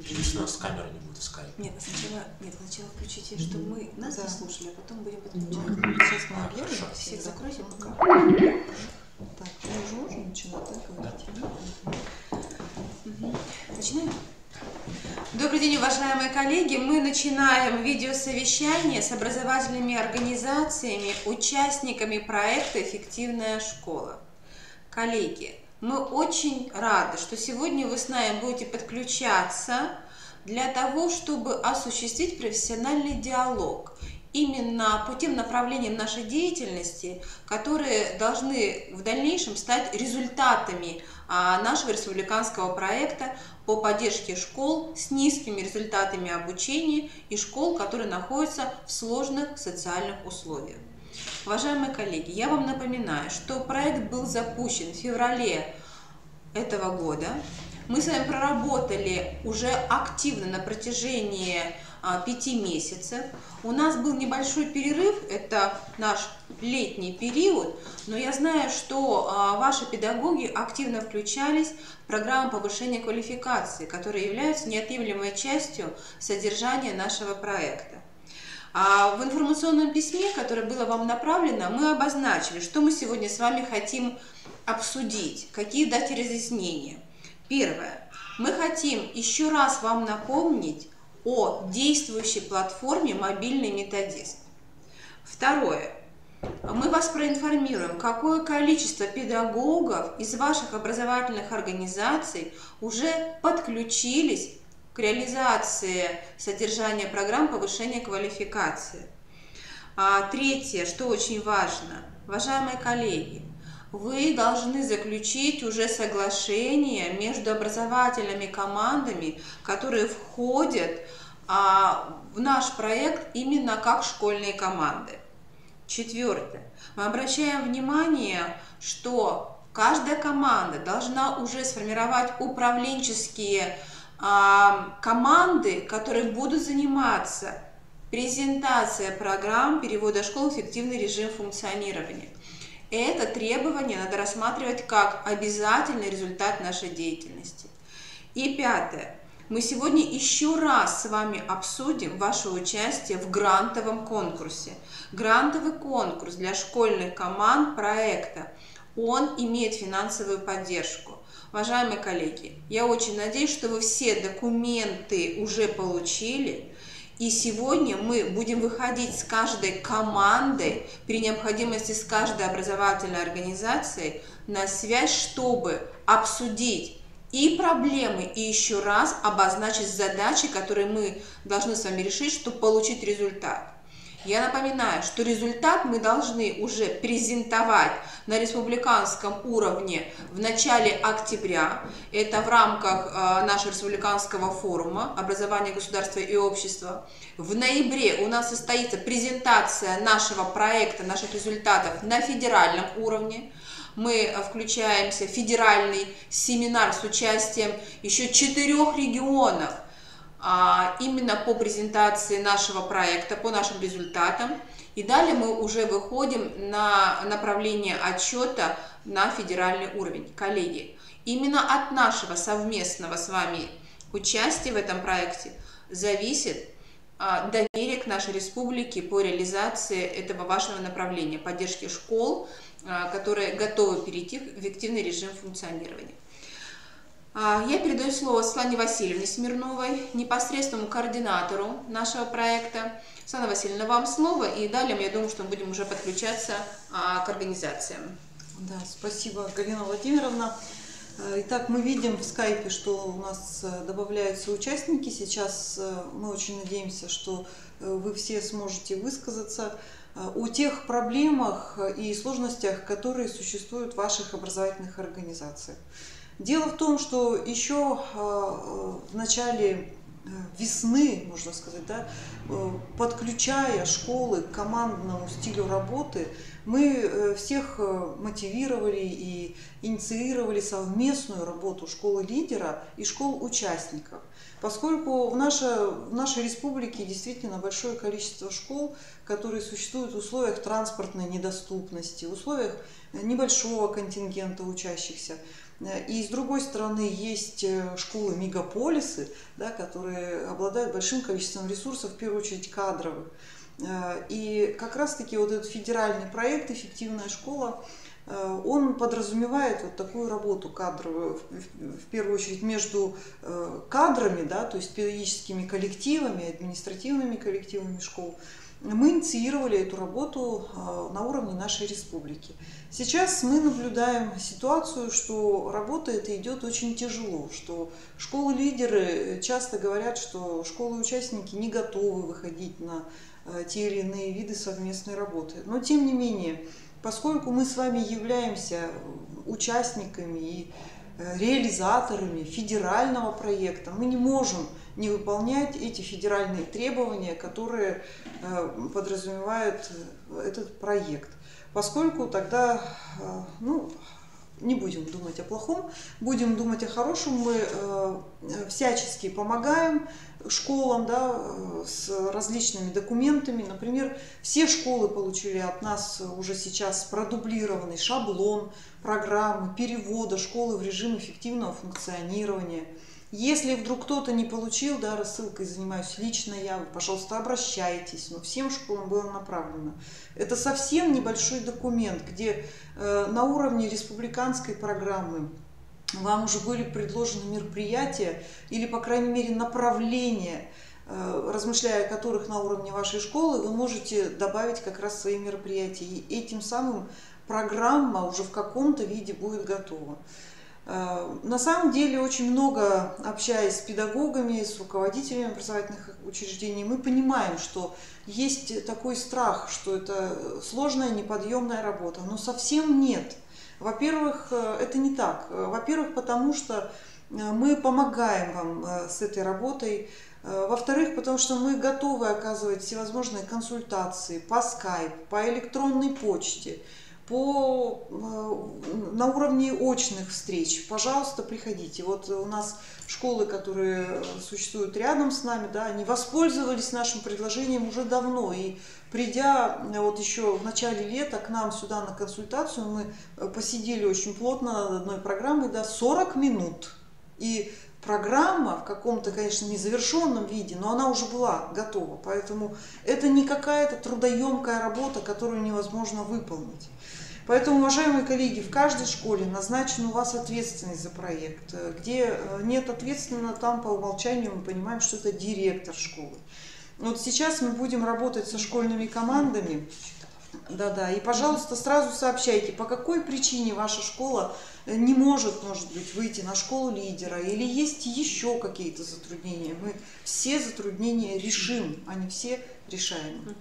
Конечно, с камеры не будет искать. Нет, сначала включите, чтобы мы нас не слушали, а потом будем подключать. Сейчас мы оглядим. Всех закройте пока. Так, мы уже можем начинать, да, говорить? Начинаем? Добрый день, уважаемые коллеги! Мы начинаем видеосовещание с образовательными организациями, участниками проекта «Эффективная школа». Коллеги, мы очень рады, что сегодня вы с нами будете подключаться для того, чтобы осуществить профессиональный диалог именно по тем направлениям нашей деятельности, которые должны в дальнейшем стать результатами нашего республиканского проекта по поддержке школ с низкими результатами обучения и школ, которые находятся в сложных социальных условиях. Уважаемые коллеги, я вам напоминаю, что проект был запущен в феврале этого года. Мы с вами проработали уже активно на протяжении 5 месяцев. У нас был небольшой перерыв, это наш летний период, но я знаю, что ваши педагоги активно включались в программу повышения квалификации, которые являются неотъемлемой частью содержания нашего проекта. В информационном письме, которое было вам направлено, мы обозначили, что мы сегодня с вами хотим обсудить, какие дать разъяснения. Первое. Мы хотим еще раз вам напомнить о действующей платформе «Мобильный методист». Второе. Мы вас проинформируем, какое количество педагогов из ваших образовательных организаций уже подключились к реализации содержания программ повышения квалификации. Третье, что очень важно, уважаемые коллеги, вы должны заключить уже соглашение между образовательными командами, которые входят в наш проект именно как школьные команды. Четвертое. Мы обращаем внимание, что каждая команда должна уже сформировать управленческие команды, которые будут заниматься презентацией программ перевода школ в эффективный режим функционирования. Это требование надо рассматривать как обязательный результат нашей деятельности. И пятое. Мы сегодня еще раз с вами обсудим ваше участие в грантовом конкурсе. Грантовый конкурс для школьных команд проекта, он имеет финансовую поддержку. Уважаемые коллеги, я очень надеюсь, что вы все документы уже получили. И сегодня мы будем выходить с каждой командой, при необходимости с каждой образовательной организацией на связь, чтобы обсудить и проблемы, и еще раз обозначить задачи, которые мы должны с вами решить, чтобы получить результат. Я напоминаю, что результат мы должны уже презентовать на республиканском уровне в начале октября. Это в рамках нашего республиканского форума «Образование государства и общества». В ноябре у нас состоится презентация нашего проекта, наших результатов на федеральном уровне. Мы включаемся в федеральный семинар с участием еще 4 регионов, именно по презентации нашего проекта, по нашим результатам. И далее мы уже выходим на направление отчета на федеральный уровень. Коллеги, именно от нашего совместного с вами участия в этом проекте зависит доверие к нашей республике по реализации этого важного направления, поддержки школ, которые готовы перейти в эффективный режим функционирования. Я передаю слово Светлане Васильевне Смирновой, непосредственному координатору нашего проекта. Светлана Васильевна, вам слово, и далее, я думаю, что мы будем уже подключаться к организациям. Да, спасибо, Галина Владимировна. Итак, мы видим в скайпе, что у нас добавляются участники. Сейчас мы очень надеемся, что вы все сможете высказаться о тех проблемах и сложностях, которые существуют в ваших образовательных организациях. Дело в том, что еще в начале весны, можно сказать, да, подключая школы к командному стилю работы, мы всех мотивировали и инициировали совместную работу школы-лидера и школ-участников. Поскольку в нашей республике действительно большое количество школ, которые существуют в условиях транспортной недоступности, в условиях небольшого контингента учащихся, И с другой стороны, есть школы-мегаполисы, да, которые обладают большим количеством ресурсов, в первую очередь кадровых. И как раз-таки вот этот федеральный проект «Эффективная школа», он подразумевает вот такую работу кадровую, в первую очередь между кадрами, да, то есть педагогическими коллективами, административными коллективами школ. Мы инициировали эту работу на уровне нашей республики. Сейчас мы наблюдаем ситуацию, что работа эта идет очень тяжело, что школы-лидеры часто говорят, что школы-участники не готовы выходить на те или иные виды совместной работы. Но тем не менее, поскольку мы с вами являемся участниками и реализаторами федерального проекта, мы не можем не выполнять эти федеральные требования, которые подразумевает этот проект. Поскольку тогда, не будем думать о плохом, будем думать о хорошем, мы всячески помогаем школам, да, с различными документами. Например, все школы получили от нас уже сейчас продублированный шаблон программы перевода школы в режим эффективного функционирования. Если вдруг кто-то не получил, да, рассылкой занимаюсь лично я, вы, пожалуйста, обращайтесь, но всем школам было направлено. Это совсем небольшой документ, где на уровне республиканской программы вам уже были предложены мероприятия или, по крайней мере, направления, размышляя о которых на уровне вашей школы, вы можете добавить как раз свои мероприятия. И этим самым программа уже в каком-то виде будет готова. На самом деле, очень много, общаясь с педагогами, с руководителями образовательных учреждений, мы понимаем, что есть такой страх, что это сложная, неподъемная работа. Но совсем нет. Во-первых, это не так. Во-первых, потому что мы помогаем вам с этой работой. Во-вторых, потому что мы готовы оказывать всевозможные консультации по скайпу, по электронной почте, на уровне очных встреч. Пожалуйста, приходите. Вот у нас школы, которые существуют рядом с нами, да, они воспользовались нашим предложением уже давно. И придя вот еще в начале лета к нам сюда на консультацию, мы посидели очень плотно над одной программой, да, 40 минут. И программа в каком-то, конечно, незавершенном виде, но она уже была готова. Поэтому это не какая-то трудоемкая работа, которую невозможно выполнить. Поэтому, уважаемые коллеги, в каждой школе назначен у вас ответственность за проект. Где нет ответственного, там по умолчанию мы понимаем, что это директор школы. Вот сейчас мы будем работать со школьными командами. Да-да, и, пожалуйста, сразу сообщайте, по какой причине ваша школа не может быть, выйти на школу лидера, или есть еще какие-то затруднения. Мы все затруднения решим, а не все решаем.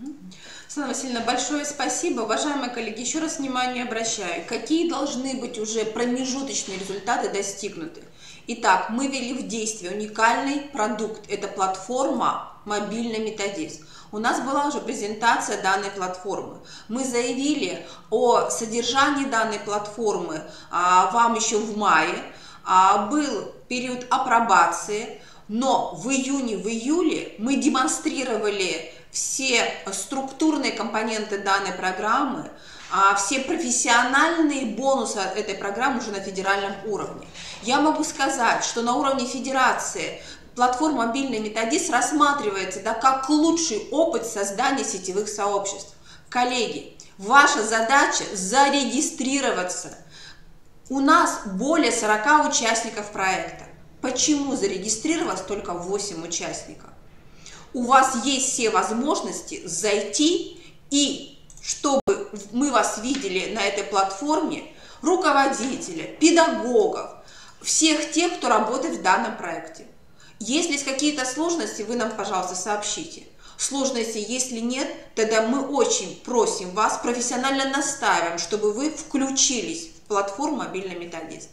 Светлана Васильевна, большое спасибо. Уважаемые коллеги, еще раз внимание обращаю. Какие должны быть уже промежуточные результаты достигнуты? Итак, мы ввели в действие уникальный продукт. Это платформа «Мобильный методист». У нас была уже презентация данной платформы. Мы заявили о содержании данной платформы вам еще в мае. Был период апробации, но в июне, в июле мы демонстрировали все структурные компоненты данной программы, все профессиональные бонусы этой программы уже на федеральном уровне. Я могу сказать, что на уровне федерации платформа «Мобильный методист» рассматривается, да, как лучший опыт создания сетевых сообществ. Коллеги, ваша задача зарегистрироваться. У нас более 40 участников проекта. Почему зарегистрировалось только 8 участников? У вас есть все возможности зайти, и чтобы мы вас видели на этой платформе, руководителя, педагогов, всех тех, кто работает в данном проекте. Если есть какие-то сложности, вы нам, пожалуйста, сообщите. Сложности, если нет, тогда мы очень просим вас, профессионально настаиваем, чтобы вы включились в платформу «Мобильный методист».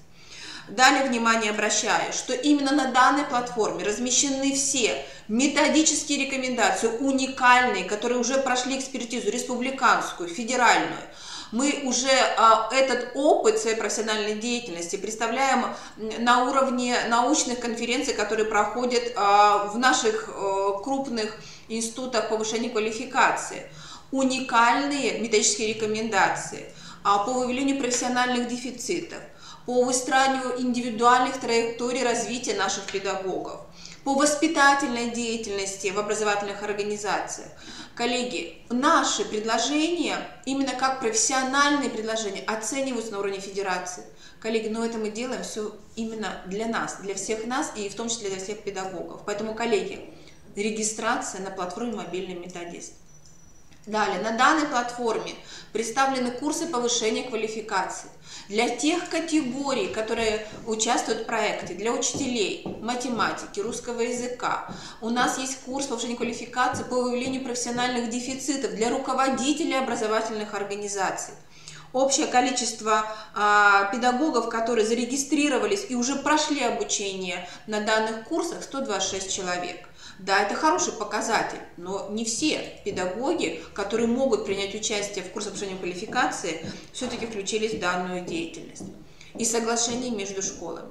Далее внимание обращаю, что именно на данной платформе размещены все методические рекомендации, уникальные, которые уже прошли экспертизу республиканскую, федеральную. Мы уже этот опыт своей профессиональной деятельности представляем на уровне научных конференций, которые проходят в наших крупных институтах повышения квалификации. Уникальные методические рекомендации по выявлению профессиональных дефицитов, по выстраиванию индивидуальных траекторий развития наших педагогов, по воспитательной деятельности в образовательных организациях. Коллеги, наши предложения, именно как профессиональные предложения, оцениваются на уровне федерации. Коллеги, но это мы делаем все именно для нас, для всех нас и в том числе для всех педагогов. Поэтому, коллеги, регистрация на платформе «Мобильный методист». Далее, на данной платформе представлены курсы повышения квалификации для тех категорий, которые участвуют в проекте, для учителей математики, русского языка. У нас есть курс повышения квалификации по выявлению профессиональных дефицитов для руководителей образовательных организаций. Общее количество педагогов, которые зарегистрировались и уже прошли обучение на данных курсах, 126 человек. Да, это хороший показатель, но не все педагоги, которые могут принять участие в курсе повышения квалификации, все-таки включились в данную деятельность. И соглашение между школами.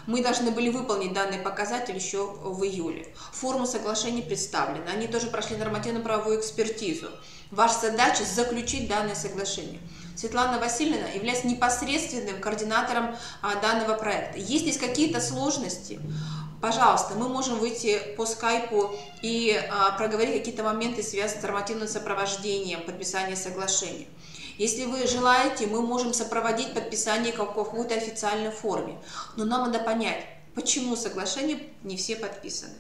Мы должны были выполнить данный показатель еще в июле. Форму соглашений представлены, они тоже прошли нормативно-правовую экспертизу. Ваша задача заключить данное соглашение. Светлана Васильевна является непосредственным координатором данного проекта. Если есть какие-то сложности, пожалуйста, мы можем выйти по скайпу и проговорить какие-то моменты, связанные с нормативным сопровождением подписания соглашения. Если вы желаете, мы можем сопроводить подписание в какой-то официальной форме. Но нам надо понять, почему соглашения не все подписаны.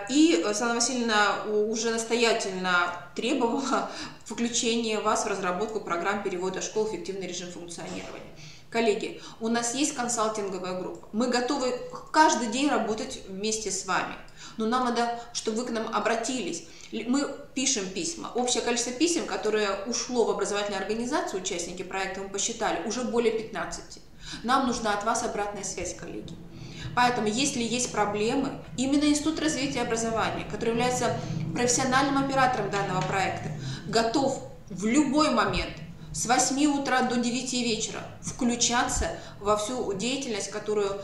И Светлана Васильевна уже настоятельно требовала включения вас в разработку программ перевода школ в эффективный режим функционирования. Коллеги, у нас есть консалтинговая группа. Мы готовы каждый день работать вместе с вами. Но нам надо, чтобы вы к нам обратились. Мы пишем письма. Общее количество писем, которое ушло в образовательную организацию, участники проекта, мы посчитали, уже более 15. Нам нужна от вас обратная связь, коллеги. Поэтому, если есть проблемы, именно Институт развития образования, который является профессиональным оператором данного проекта, готов в любой момент с 8 утра до 9 вечера включаться во всю деятельность, которую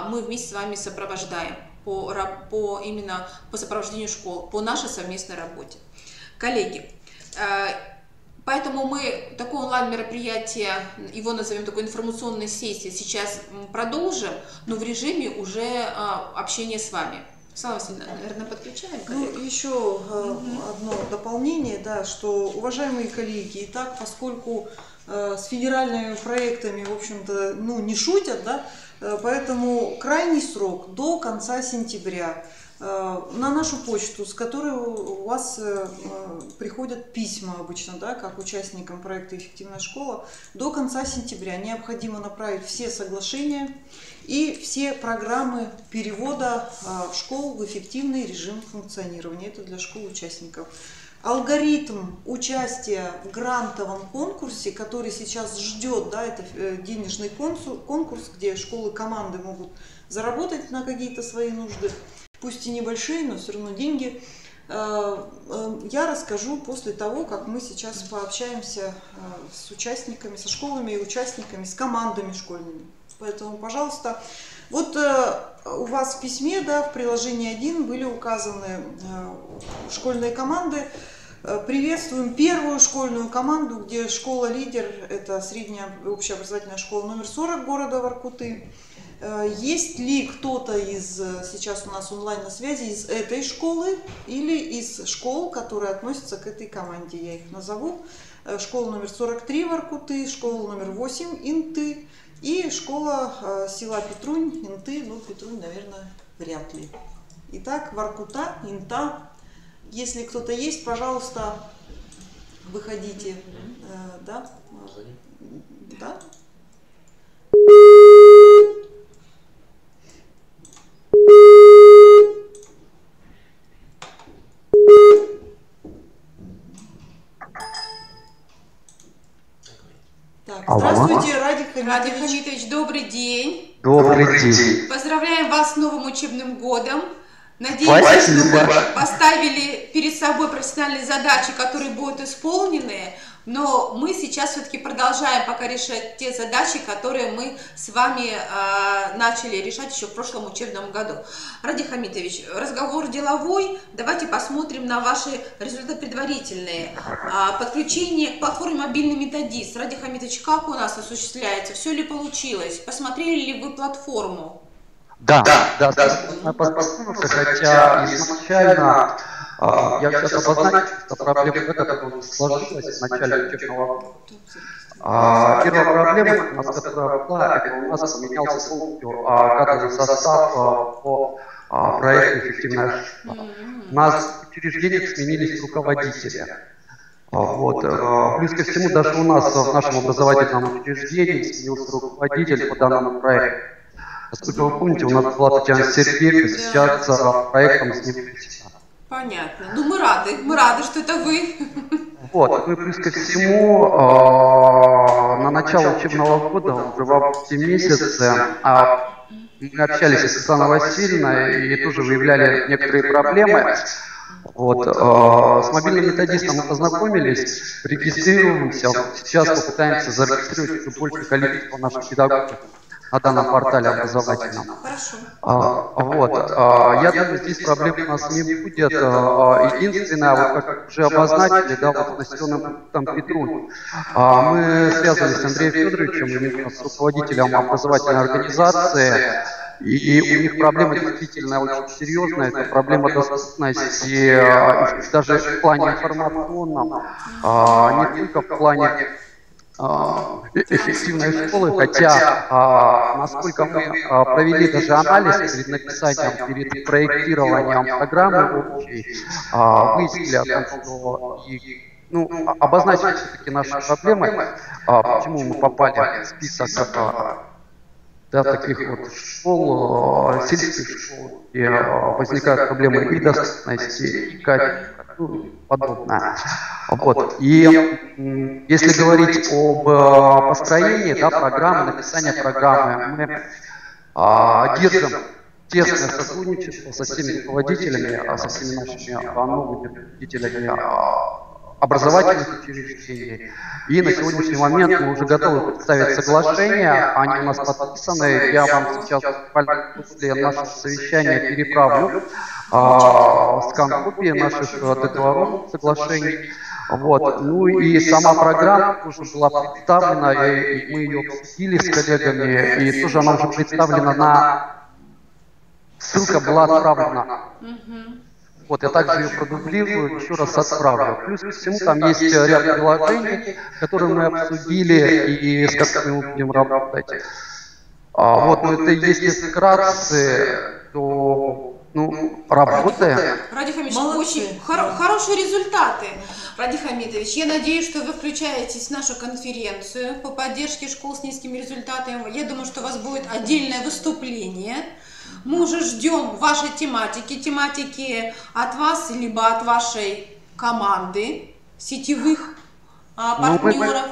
мы вместе с вами сопровождаем именно по сопровождению школ, по нашей совместной работе. Коллеги, поэтому мы такое онлайн-мероприятие, его назовем такой информационной сессией, сейчас продолжим, но в режиме уже общения с вами. Светлана Васильевна, наверное, подключаем. Ну, еще одно дополнение, да, что, уважаемые коллеги, итак, поскольку с федеральными проектами, в общем-то, не шутят, да, поэтому крайний срок до конца сентября. На нашу почту, с которой у вас приходят письма обычно, да, как участникам проекта «Эффективная школа», до конца сентября необходимо направить все соглашения и все программы перевода школ в эффективный режим функционирования. Это для школ-участников. Алгоритм участия в грантовом конкурсе, который сейчас ждет, да, это денежный конкурс, где школы, команды могут заработать на какие-то свои нужды, пусть и небольшие, но все равно деньги, я расскажу после того, как мы сейчас пообщаемся с участниками, со школами и участниками, с командами школьными. Поэтому, пожалуйста, вот у вас в письме, да, в приложении 1 были указаны школьные команды. Приветствуем первую школьную команду, где школа-лидер, это средняя общеобразовательная школа номер 40 города Воркуты. Есть ли кто-то сейчас у нас онлайн на связи из этой школы или из школ, которые относятся к этой команде? Я их назову. Школа номер 43 Воркуты, школа номер 8 Инты и школа села Петрунь, Инты, Петрунь, наверное, вряд ли. Итак, Воркута, Инта. Если кто-то есть, пожалуйста, выходите. Да? Да? Так, здравствуйте, Радик Хамитович, добрый день. Добрый день. Поздравляем вас с новым учебным годом. Надеемся, что вы поставили перед собой профессиональные задачи, которые будут исполнены. Но мы сейчас все-таки продолжаем пока решать те задачи, которые мы с вами начали решать еще в прошлом учебном году. Ради Хамитович, разговор деловой. Давайте посмотрим на ваши результаты предварительные. Подключение к платформе «Мобильный методист». Ради Хамитович, как у нас осуществляется? Все ли получилось? Посмотрели ли вы платформу? Да, познакомился, хотя изначально я сейчас обозначу, что проблема которая сложилась в начале учебного года. Первая проблема, у нас, которая была, это у нас поменялся полностью кадровый состав по проекту «Эффективная школа». У нас в учреждениях сменились руководители. Вот. Плюс ко всему, даже у нас в нашем образовательном учреждении сменился руководитель по данному проекту. Насколько вы помните, у нас была Татьяна Сергеевна, сейчас проектом с ним. Понятно. Ну, мы рады, что это вы. Вот, ну и плюс ко всему, на начало учебного года, уже в августе месяце, мы общались с Светланой Васильевной и тоже выявляли некоторые проблемы. Вот, с мобильным методистом мы познакомились, регистрируемся, сейчас попытаемся зарегистрировать еще большее количество наших педагогов на данном портале образовательном. Хорошо. Я думаю, здесь проблем у нас не будет. Единственное, вот как уже обозначили, да, вот с Настеном Петрун, мы связаны с Андреем Федоровичем, с руководителем образовательной организации, и у них проблема действительно очень серьезная, это проблема доступности, даже в плане информационном, не только в плане эффективной школы, хотя, насколько мы провели даже анализ перед написанием, перед проектированием программы общей, выяснили о том, что обозначили все-таки наши проблемы, почему мы попали в список таких вот школ, сельских школ, где возникают проблемы и доступности, и качества, подобное. Вот. И если говорить об построении программы, написании программы, мы держим тесное сотрудничество со всеми руководителями, со всеми нашими новыми руководителями образовательных учреждений. И на сегодняшний момент мы уже готовы представить соглашения, они у нас подписаны. Я вам сейчас после нашего совещания переправлю скан-копии наших договоров, соглашений. Вот. Ну и сама программа уже была представлена, и мы ее обсудили с коллегами, и тоже она уже представлена ссылка была отправлена. Вот, я также ее продублирую, еще раз отправлю. Плюс ко всему там есть ряд приложений, которые мы обсудили и с которыми мы будем работать. Вот, но это если вкратце, то работаем. Ради Хамитович, очень хорошие результаты. Ради Хамитович, я надеюсь, что вы включаетесь в нашу конференцию по поддержке школ с низкими результатами. Я думаю, что у вас будет отдельное выступление. Мы уже ждем вашей тематики от вас, либо от вашей команды сетевых партнеров.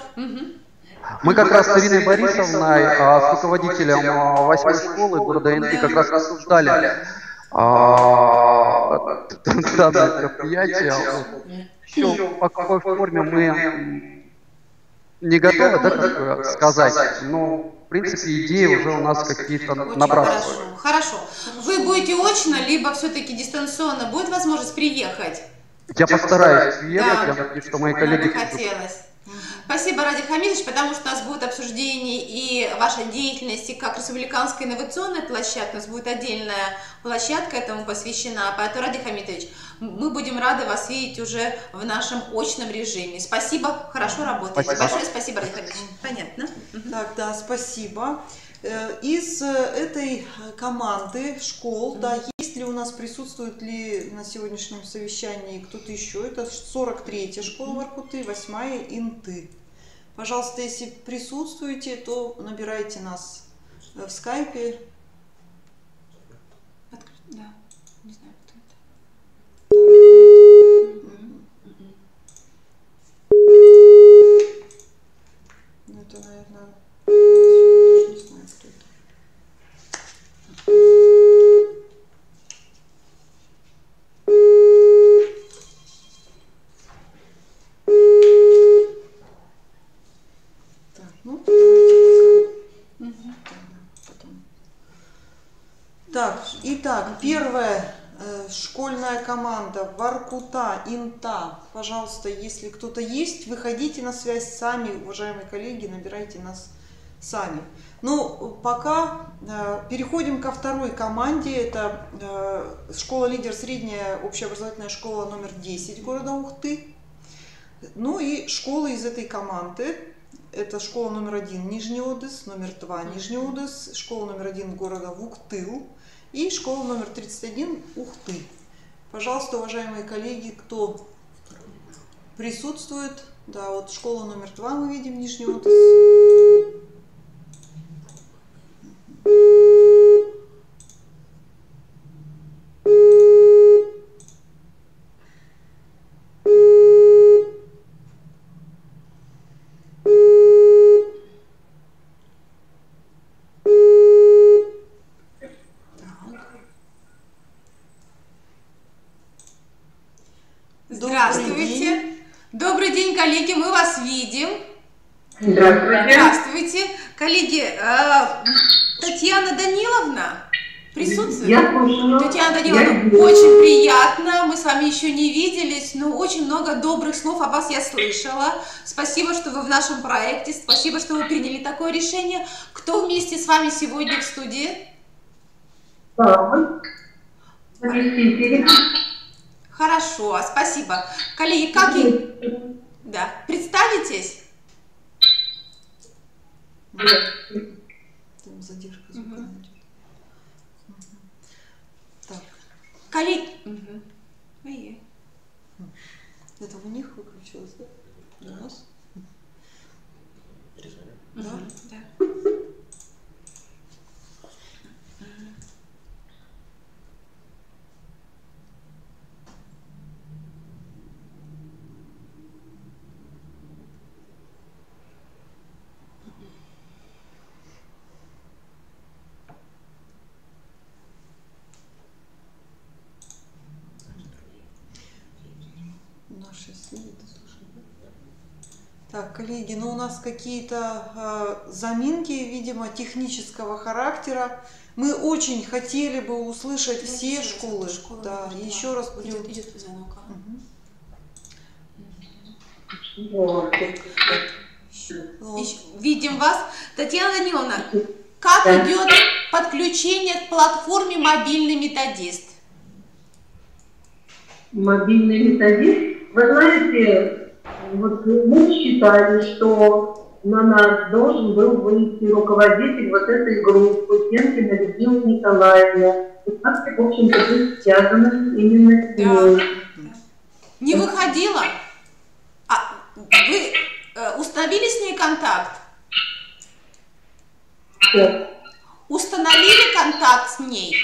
Мы как раз с Ириной Борисовной, с руководителем 8-й школы города Инты, как раз обсуждали данное мероприятие. Еще по какой форме мы не готовы, так сказать, но в принципе идеи уже у нас какие-то набрасываются. Хорошо. Вы будете очно, либо все-таки дистанционно? Будет возможность приехать? Я постараюсь приехать, я надеюсь, что мои коллеги... Хотелось. Спасибо, Ради Хамитович, потому что у нас будет обсуждение и вашей деятельности как республиканской инновационной площадки. У нас будет отдельная площадка этому посвящена. Поэтому, Ради Хамитович, мы будем рады вас видеть уже в нашем очном режиме. Спасибо, хорошо работаете. Большое спасибо, Ради Хамитович. Понятно? Так, да, спасибо. Из этой команды школ, да, есть ли у нас, присутствует ли на сегодняшнем совещании кто-то еще? Это 43-я школа Воркуты, 8-я Инты. Пожалуйста, если присутствуете, то набирайте нас в скайпе. Да, не знаю, кто это. Ну, это, наверное, не знаю, кто это. Итак, первая школьная команда Воркута, Инта. Пожалуйста, если кто-то есть, выходите на связь сами, уважаемые коллеги, набирайте нас сами. Ну, пока переходим ко второй команде. Это школа «Лидер», средняя общеобразовательная школа номер 10 города Ухты. Ну и школы из этой команды. Это школа номер 1 Нижний Одесс, номер 2 Нижний Одесс, школа номер 1 города Вуктыл и школа номер 31 Ухты. Пожалуйста, уважаемые коллеги, кто присутствует? Да, вот школа номер 2 мы видим, Нижний Одесс. Здравствуйте. Добрый день, коллеги, мы вас видим. Здравствуйте. Здравствуйте. Коллеги, Татьяна Даниловна присутствует? Я слушаю. Татьяна Даниловна, очень приятно. Мы с вами еще не виделись, но очень много добрых слов о вас я слышала. Спасибо, что вы в нашем проекте. Спасибо, что вы приняли такое решение. Кто вместе с вами сегодня в студии? Да, заместитель. Хорошо, спасибо. Коллеги, как и... Да, представитесь? Там задержка звука идет. Так. Коллеги... Это у них выключилось, да? У нас? Да? Да. Так, коллеги, ну у нас какие-то заминки, видимо, технического характера. Мы очень хотели бы услышать все школы. Да, еще раз будем... Идет звонок. Вот. Видим вас. Татьяна Даниловна, как идет подключение к платформе «Мобильный методист»? Мобильный методист. Вы знаете, вот мы считали, что на нас должен был выйти руководитель вот этой группы, Пенкина Людмила Николаевна. И как-то, в общем-то, быть связано именно с ней. Не выходила? А вы установили с ней контакт? Что? Установили контакт с ней?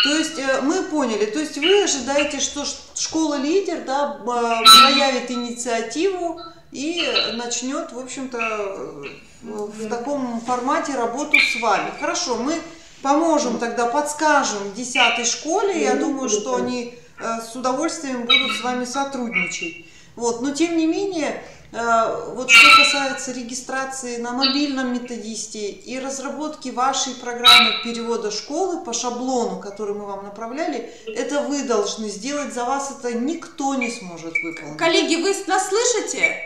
То есть мы поняли, то есть вы ожидаете, что школа-лидер, да, проявит инициативу и начнет, в общем-то, в таком формате работу с вами. Хорошо, мы поможем тогда, подскажем 10-й школе, я думаю, что они с удовольствием будут с вами сотрудничать. Вот, но тем не менее, вот что касается регистрации на мобильном методисте и разработки вашей программы перевода школы по шаблону, который мы вам направляли, это вы должны сделать, за вас это никто не сможет выполнить. Коллеги, вы нас слышите?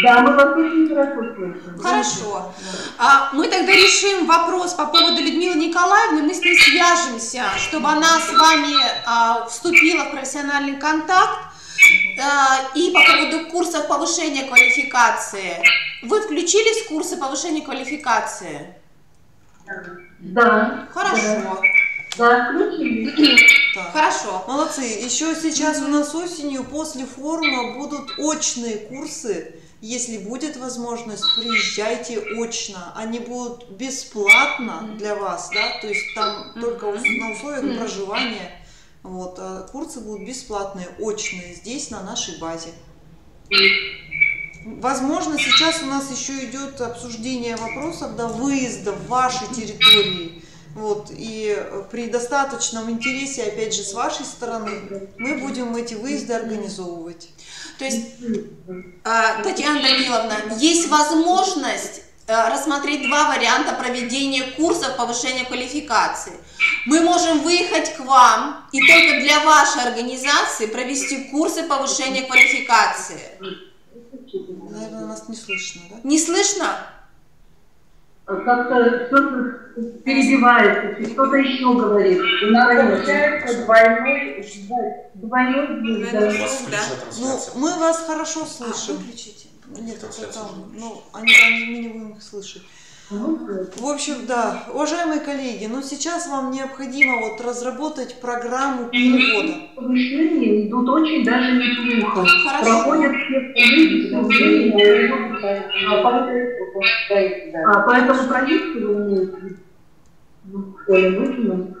Да, мы вас очень хорошо слышим. Хорошо. Мы тогда решим вопрос по поводу Людмилы Николаевны, мы с ней свяжемся, чтобы она с вами вступила в профессиональный контакт. И по поводу курсов повышения квалификации. Вы включились в курсы повышения квалификации? Да. Хорошо. Да, включились. Так. Хорошо. Молодцы. Еще сейчас у нас осенью после форума будут очные курсы. Если будет возможность, приезжайте очно. Они будут бесплатно для вас, да, то есть там только на условиях проживания. Вот, а курсы будут бесплатные, очные, здесь, на нашей базе. Возможно, сейчас у нас еще идет обсуждение вопросов до выезда в ваши территории. Вот, и при достаточном интересе, опять же, с вашей стороны, мы будем эти выезды организовывать. То есть, Татьяна Даниловна, есть возможность рассмотреть два варианта проведения курсов повышения квалификации. Мы можем выехать к вам и только для вашей организации провести курсы повышения квалификации. Наверное, нас не слышно, да? Не слышно? Как-то что-то перебивается, кто-то еще говорит. У нас получается двойной звук, да. Ну, мы вас хорошо слышим. Выключите. Нет, это там, ну, мы не будем их слышать. В общем, да, уважаемые коллеги, но сейчас вам необходимо вот разработать программу перевода. Повышения идут очень даже неплохо. Хорошо. Проходят все повышения. По этому проекту вы имеете? Ну, что ли, выкинуть?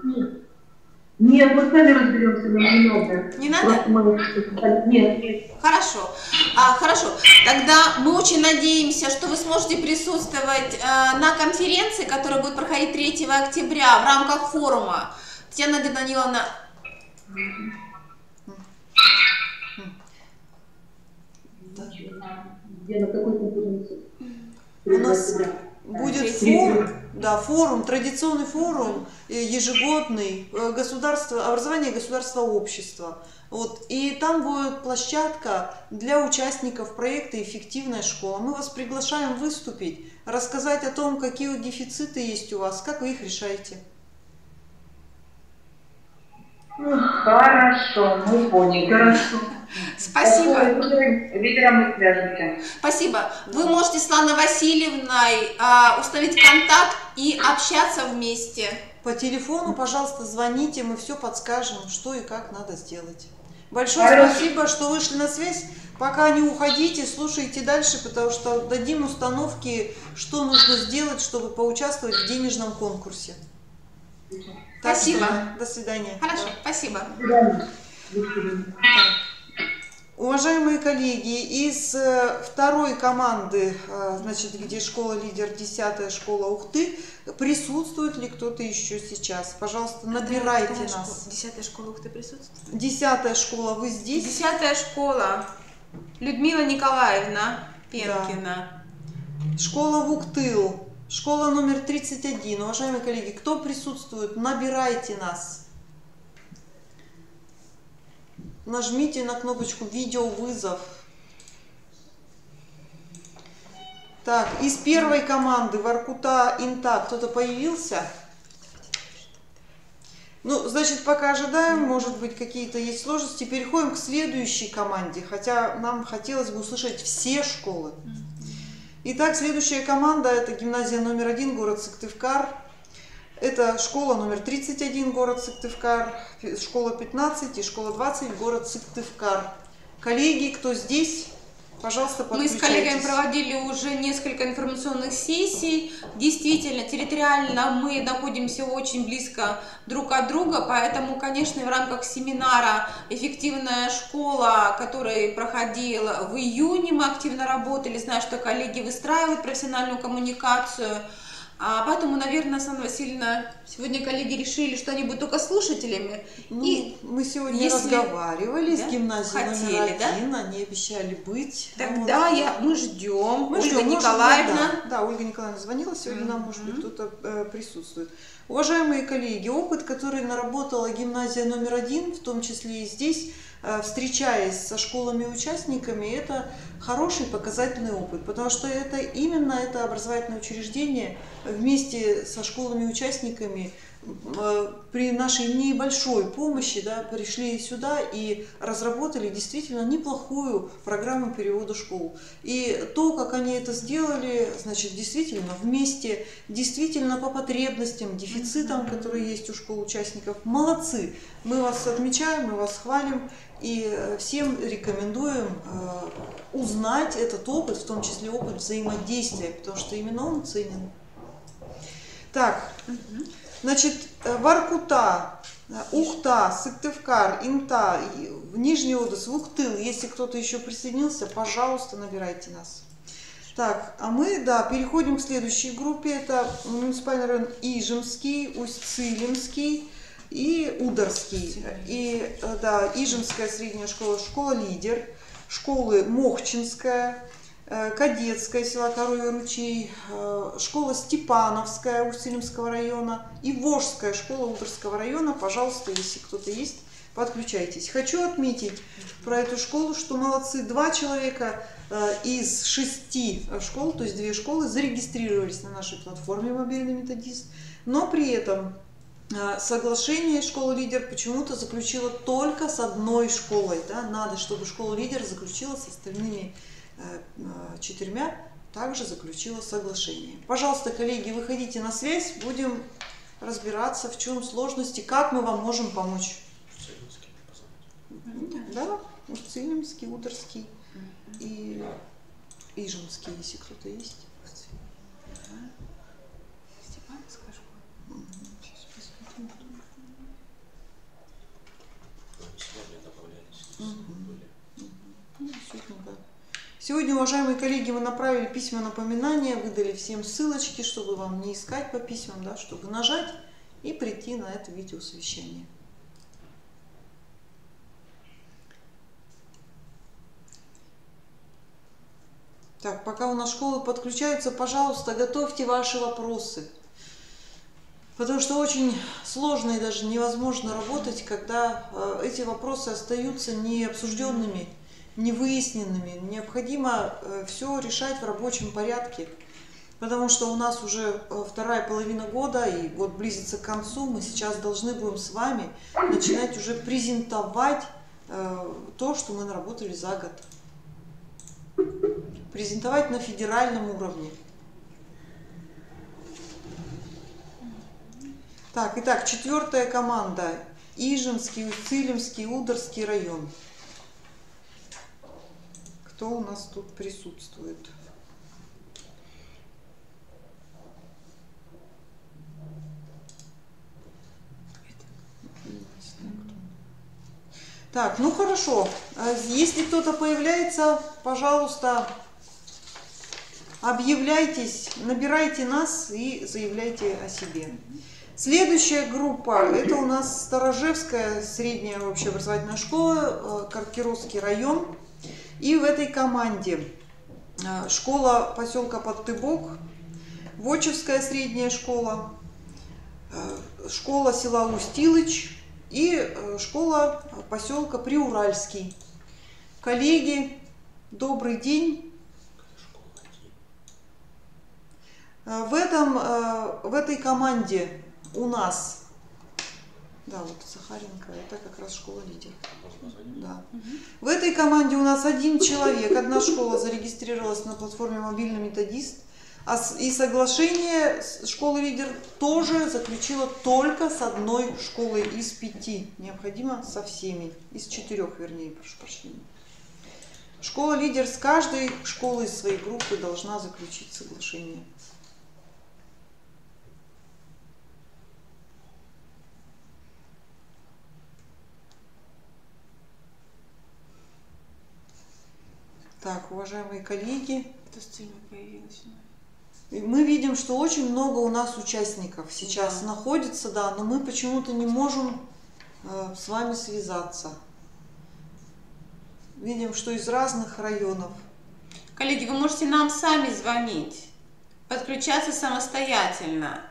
Нет, мы сами разберемся, нам не надо. Не надо? Нет. Хорошо. Хорошо. Тогда мы очень надеемся, что вы сможете присутствовать на конференции, которая будет проходить 3 октября в рамках форума. Татьяна Даниловна. Где, на какой конференции? У нас будет форум, да, форум, традиционный форум, ежегодный, образование государства общества. Вот, и там будет площадка для участников проекта «Эффективная школа». Мы вас приглашаем выступить, рассказать о том, какие дефициты есть у вас, как вы их решаете. Хорошо, мы поняли. Хорошо. Спасибо. Вечером мы свяжемся. Спасибо. Вы можете с Ланой Васильевной установить контакт и общаться вместе. По телефону, пожалуйста, звоните, мы все подскажем, что и как надо сделать. Большое спасибо, что вышли на связь. Пока не уходите, слушайте дальше, потому что дадим установки, что нужно сделать, чтобы поучаствовать в денежном конкурсе. Спасибо. До свидания. Хорошо, Да. спасибо. Уважаемые коллеги, из второй команды, значит, где школа-лидер, 10-я школа Ухты, присутствует ли кто-то еще сейчас? Пожалуйста, набирайте нас. 10-я школа Ухты присутствует? 10-я школа, вы здесь? 10-я школа. Людмила Николаевна Пенкина. Да. Школа Вуктыл, школа номер 31. Уважаемые коллеги, кто присутствует? Набирайте нас. Нажмите на кнопочку «Видеовызов». Так, из первой команды Воркута Инта кто-то появился? Ну, значит, пока ожидаем, может быть, какие-то есть сложности. Переходим к следующей команде, хотя нам хотелось бы услышать все школы. Итак, следующая команда – это гимназия номер 1, город Сыктывкар. Это школа номер 31, город Сыктывкар, школа 15 и школа 20, город Сыктывкар. Коллеги, кто здесь, пожалуйста, подключайтесь. Мы с коллегами проводили уже несколько информационных сессий. Действительно, территориально мы находимся очень близко друг от друга, поэтому, конечно, в рамках семинара «Эффективная школа», который проходил в июне, мы активно работали. Знаю, что коллеги выстраивают профессиональную коммуникацию. Поэтому, наверное, Сандра Васильевна, сегодня коллеги решили, что они будут только слушателями. Ну, и мы сегодня разговаривали с гимназией номер 1, они обещали быть. Тогда мы ждем. Ольга ждем, Николаевна. Да, Ольга Николаевна звонила, сегодня нам, может быть, кто-то присутствует. Уважаемые коллеги, опыт, который наработала гимназия номер 1, в том числе и здесь, встречаясь со школами-участниками, это хороший показательный опыт, потому что именно это образовательное учреждение вместе со школами-участниками при нашей небольшой помощи, да, пришли сюда и разработали действительно неплохую программу перевода школ. И то, как они это сделали, значит, действительно вместе, действительно по потребностям, дефицитам, которые есть у школ-участников, молодцы. Мы вас отмечаем, мы вас хвалим и всем рекомендуем узнать этот опыт, в том числе опыт взаимодействия, потому что именно он ценен. Так. Значит, Воркута, Ухта, Сыктывкар, Инта, Нижний Одесс, Вуктыл, если кто-то еще присоединился, пожалуйста, набирайте нас. Так, а мы, да, переходим к следующей группе. Это муниципальный район Ижемский, Усть-Цилимский и Ударский. И, да, Ижемская средняя школа, школа-лидер, школы Мохчинская, Кадетская, села Коровий ручей, школа Степановская Усть-Илимского района и Волжская школа Утрского района. Пожалуйста, если кто-то есть, подключайтесь. Хочу отметить про эту школу, что молодцы, 2 человека из 6 школ, то есть 2 школы, зарегистрировались на нашей платформе «Мобильный методист», но при этом соглашение школа-лидер почему-то заключила только с одной школой. Да? Надо, чтобы школа-лидер заключила с остальными 4, также заключила соглашение. Пожалуйста, коллеги, выходите на связь, будем разбираться, в чем сложности, как мы вам можем помочь. Да, Усть-Илимский, Утрский и Ижемский, если кто-то есть. Степановская школа. Сейчас посмотрим. Сегодня, уважаемые коллеги, мы направили письма напоминания, выдали всем ссылочки, чтобы вам не искать по письмам, да, чтобы нажать и прийти на это видеосовещание. Так, пока у нас школы подключаются, пожалуйста, готовьте ваши вопросы. Потому что очень сложно и даже невозможно работать, когда эти вопросы остаются необсужденными, невыясненными. Необходимо все решать в рабочем порядке. Потому что у нас уже 2-я половина года, и год близится к концу. Мы сейчас должны будем с вами начинать уже презентовать то, что мы наработали за год. Презентовать на федеральном уровне. Так, итак, 4-я команда. Ижемский, Усть-Илимский, Ударский район. Кто у нас тут присутствует? Так, ну хорошо. Если кто-то появляется, пожалуйста, объявляйтесь, набирайте нас и заявляйте о себе. Следующая группа, это у нас Сторожевская средняя общеобразовательная школа, Каркировский район. И в этой команде школа поселка Подтыбок, Вочевская средняя школа, школа села Усть-Илыч и школа поселка Приуральский. Коллеги, добрый день. В этой команде у нас, да, вот Сахаренко, это как раз школа-лидер. Да. В этой команде у нас 1 человек, 1 школа зарегистрировалась на платформе «Мобильный методист», и соглашение школы-лидер тоже заключила только с 1 школой из 5. Необходимо со всеми, из 4, вернее, прошу прощения. Школа-лидер с каждой школой из своей группы должна заключить соглашение. Так, уважаемые коллеги, мы видим, что очень много у нас участников сейчас находится, да, но мы почему-то не можем с вами связаться. Видим, что из разных районов. Коллеги, вы можете нам сами звонить, подключаться самостоятельно.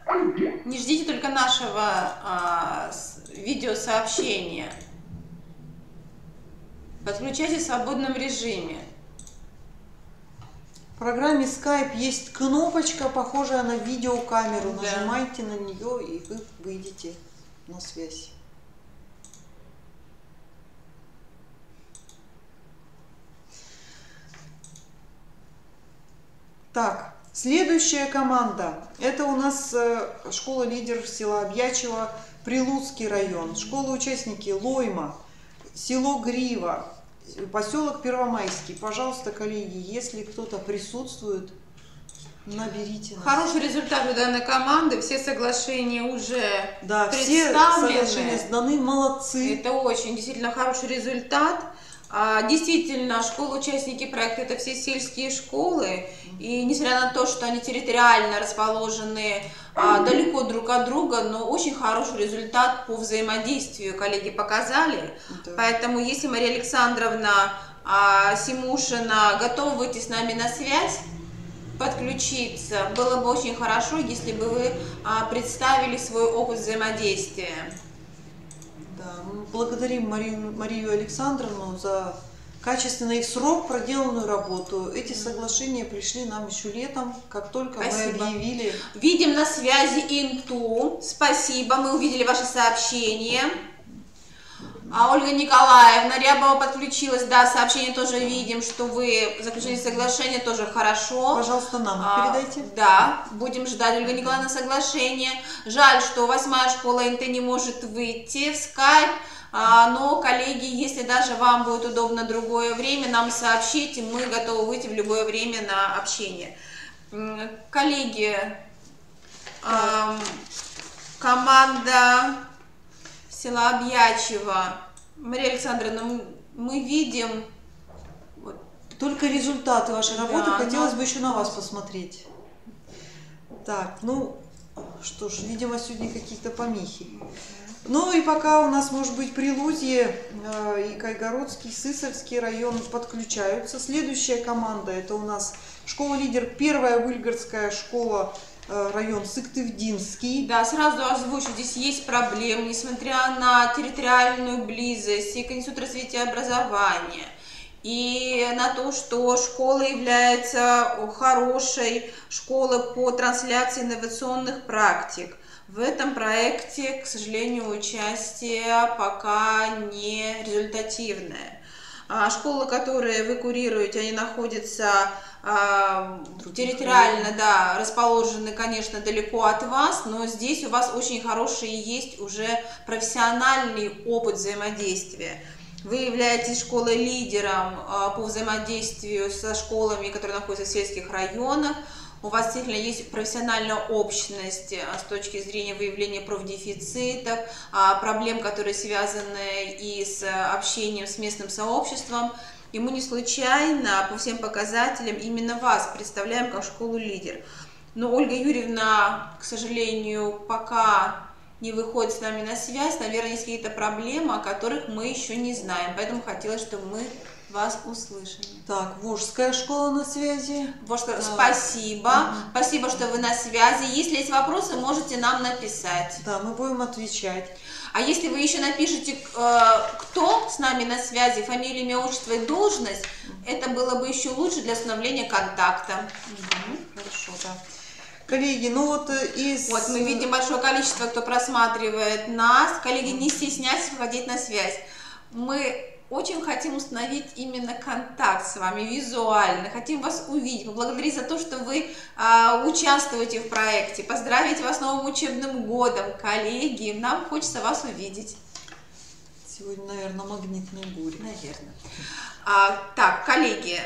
Не ждите только нашего видеосообщения. Подключайтесь в свободном режиме. В программе Skype есть кнопочка, похожая на видеокамеру. Да. Нажимайте на нее, и вы выйдете на связь. Так, следующая команда. Это у нас школа-лидер села Обьячево, Прилуцкий район. Школа-участники Лойма, село Грива, поселок Первомайский. Пожалуйста, коллеги, если кто-то присутствует, наберите нас. Хороший результат у данной команды. Все соглашения уже представлены. Все соглашения сданы, молодцы. Это очень действительно хороший результат. Действительно, школы-участники проекта – это все сельские школы, и несмотря на то, что они территориально расположены далеко друг от друга, но очень хороший результат по взаимодействию коллеги показали. Да. Поэтому, если Мария Александровна Симушина готовы выйти с нами на связь, подключиться? Было бы очень хорошо, если бы вы представили свой опыт взаимодействия. Да, мы благодарим Марию Александровну за качественно и в срок проделанную работу. Эти соглашения пришли нам еще летом, как только Спасибо. мы объявили. Видим на связи Инту. Спасибо, мы увидели ваше сообщение. Ольга Николаевна Рябова подключилась. Да, сообщение тоже видим, что вы заключили соглашение, тоже хорошо. Пожалуйста, нам передайте. Да, будем ждать, Ольга Николаевна, соглашение. Жаль, что 8-я школа НТ не может выйти в скайп. Но, коллеги, если даже вам будет удобно другое время, нам сообщите, мы готовы выйти в любое время на общение. Коллеги, команда села Обьячево. Мария Александровна, мы видим... Только результаты вашей работы, Да, хотелось бы еще на вас посмотреть. Так, ну, что ж, видимо, сегодня какие-то помехи. Ну и пока у нас, может быть, Прилузье и Кайгородский, Сысольский район подключаются. Следующая команда, это у нас школа-лидер, первая Выльгородская школа, район Сыктывдинский. Да, сразу озвучу, здесь есть проблемы, несмотря на территориальную близость и к Институту развития образования, и на то, что школа является хорошей школой по трансляции инновационных практик. В этом проекте, к сожалению, участие пока не результативное. Школы, которые вы курируете, они находятся территориально, да, расположены, конечно, далеко от вас, но здесь у вас очень хороший есть уже профессиональный опыт взаимодействия. Вы являетесь школой-лидером по взаимодействию со школами, которые находятся в сельских районах. У вас действительно есть профессиональная общность с точки зрения выявления профдефицитов, проблем, которые связаны и с общением с местным сообществом. И мы не случайно по всем показателям именно вас представляем как школу-лидер. Но Ольга Юрьевна, к сожалению, пока не выходит с нами на связь. Наверное, есть какие-то проблемы, о которых мы еще не знаем. Поэтому хотелось, чтобы мы вас услышали. Так, Волжская школа на связи. Волжская, спасибо. Спасибо, что вы на связи. Если есть вопросы, можете нам написать. Да, мы будем отвечать. А если вы еще напишите, кто с нами на связи, фамилия, имя, отчество и должность, это было бы еще лучше для установления контакта. Хорошо, да. Коллеги, ну вот из... Вот мы видим большое количество, кто просматривает нас. Коллеги, не стесняйтесь выходить на связь. Мы очень хотим установить именно контакт с вами визуально, хотим вас увидеть, поблагодарить за то, что вы участвуете в проекте, поздравить вас с новым учебным годом, коллеги, нам хочется вас увидеть. Сегодня, наверное, магнитные бури. Наверное. Так, коллеги,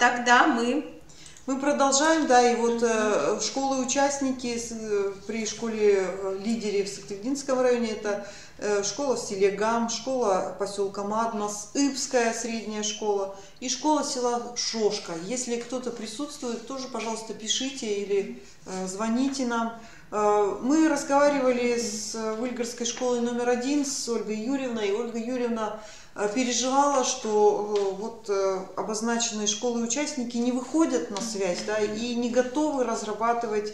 тогда мы продолжаем, да, и вот школы-участники при школе-лидере в Сыктывдинском районе, это школа в селе Гам, школа поселка Мадмас, Ибская средняя школа и школа села Шошка. Если кто-то присутствует, тоже, пожалуйста, пишите или звоните нам. Мы разговаривали с Выльгородской школой номер 1, с Ольгой Юрьевной, и Ольга Юрьевна переживала, что вот обозначенные школы-участники не выходят на связь, да, и не готовы разрабатывать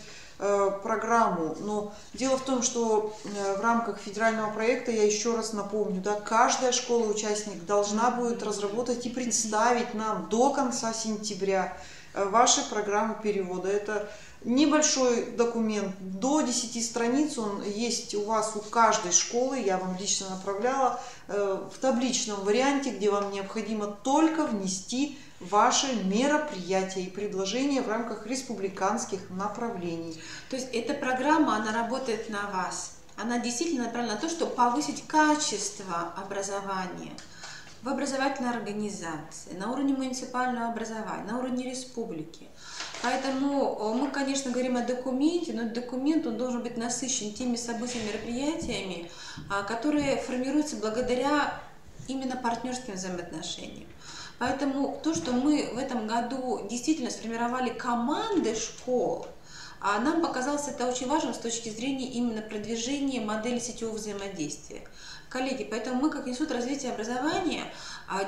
программу. Но дело в том, что в рамках федерального проекта, я еще раз напомню, да, каждая школа-участник должна будет разработать и представить нам до конца сентября ваши программы перевода. Это небольшой документ, до 10 страниц, он есть у вас у каждой школы, я вам лично направляла, в табличном варианте, где вам необходимо только внести ваши мероприятия и предложения в рамках республиканских направлений. То есть эта программа, она работает на вас, она действительно направлена на то, чтобы повысить качество образования в образовательной организации, на уровне муниципального образования, на уровне республики. Поэтому мы, конечно, говорим о документе, но документ он должен быть насыщен теми событиями, мероприятиями, которые формируются благодаря именно партнерским взаимоотношениям. Поэтому то, что мы в этом году действительно сформировали команды школ, нам показалось это очень важным с точки зрения именно продвижения модели сетевого взаимодействия. Коллеги, поэтому мы, как Институт развития образования,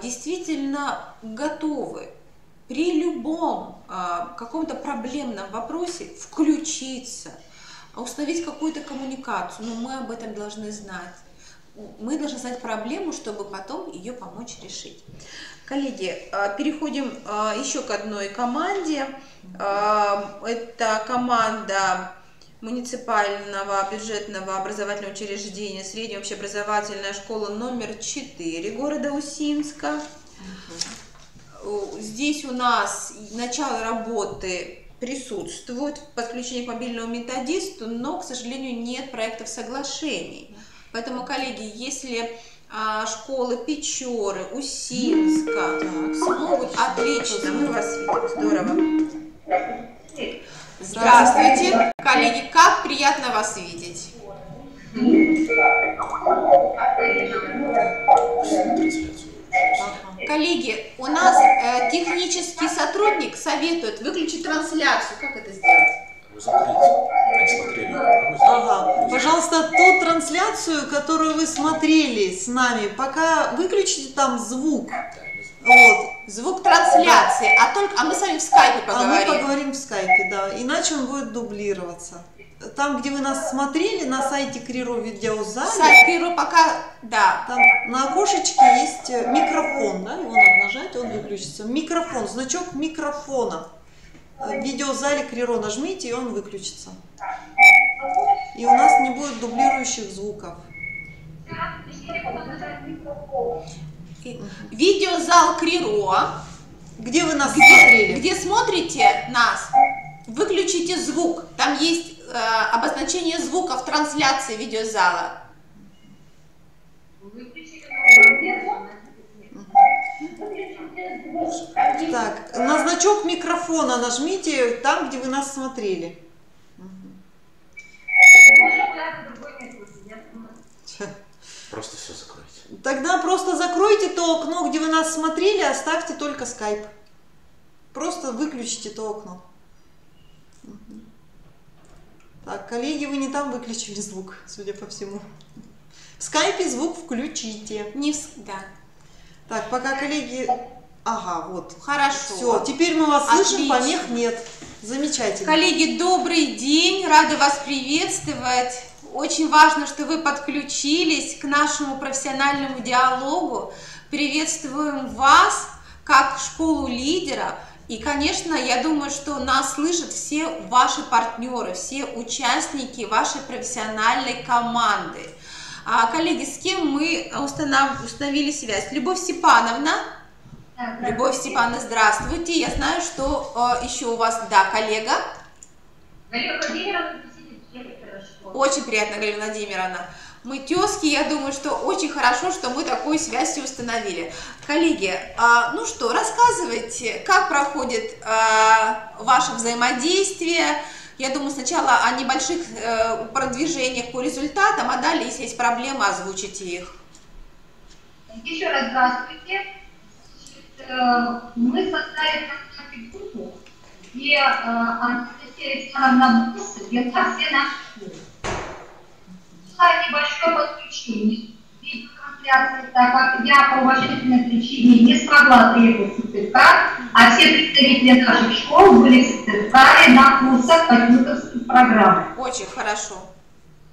действительно готовы при любом каком-то проблемном вопросе включиться, установить какую-то коммуникацию, но мы об этом должны знать. Мы должны знать проблему, чтобы потом ее помочь решить. Коллеги, переходим еще к одной команде. Это команда муниципального бюджетного образовательного учреждения средняя общеобразовательная школа номер 4 города Усинска. Здесь у нас начало работы присутствует, подключение к мобильному методисту, но, к сожалению, нет проектов соглашений. Поэтому, коллеги, если школы Печоры, Усинска смогут, отлично, мы вас видим, здорово. Здравствуйте, коллеги, как приятно вас видеть. Коллеги, у нас технический сотрудник советует выключить трансляцию. Как это сделать? Вы закрыть. Они смотрели. Ага. Пожалуйста, ту трансляцию, которую вы смотрели с нами, пока выключите там звук. Вот. Звук трансляции, а мы с вами в скайпе поговорим. А мы поговорим в скайпе, да, иначе он будет дублироваться. Там, где вы нас смотрели, на сайте Криро видеозале, сайт Криро пока, да. там на окошечке есть микрофон, да, его надо нажать, он выключится. Микрофон, значок микрофона. В видеозале Криро нажмите, и он выключится. И у нас не будет дублирующих звуков. Видеозал Криро. Где вы нас смотрели? Где смотрите нас, выключите звук. Там есть обозначение звука в трансляции видеозала. Так, на значок микрофона нажмите там, где вы нас смотрели. Просто все закройте. Тогда просто закройте то окно, где вы нас смотрели, оставьте только скайп. Просто выключите то окно. Так, коллеги, вы не там выключили звук, судя по всему. В скайпе звук включите. Да. Так, пока коллеги... Ага, вот. Хорошо. Все, теперь мы вас слышим, Отлично. помех нет. Замечательно. Коллеги, добрый день, рада вас приветствовать. Очень важно, что вы подключились к нашему профессиональному диалогу. Приветствуем вас как школу лидера. И, конечно, я думаю, что нас слышат все ваши партнеры, все участники вашей профессиональной команды. Коллеги, с кем мы установили связь? Любовь Степановна. Любовь Степановна, здравствуйте. Я знаю, что еще у вас, да, коллега. Галина Владимировна, директора школы. Очень приятно, Галина Владимировна. Мы тезки, я думаю, что очень хорошо, что мы такую связь установили. Коллеги, ну что, рассказывайте, как проходит ваше взаимодействие. Я думаю, сначала о небольших продвижениях по результатам, а далее, если есть проблемы, озвучите их. Еще раз здравствуйте. Мы создали группу, где Анастасия Александровна Босс вела все наши школы. Небольшое подключение видеотрансляции, так как я по уважительной причине не смогла приехать в Сыктывкар, а все представители наших школ были в Сыктывкаре на курсах компьютерских программ. Очень хорошо.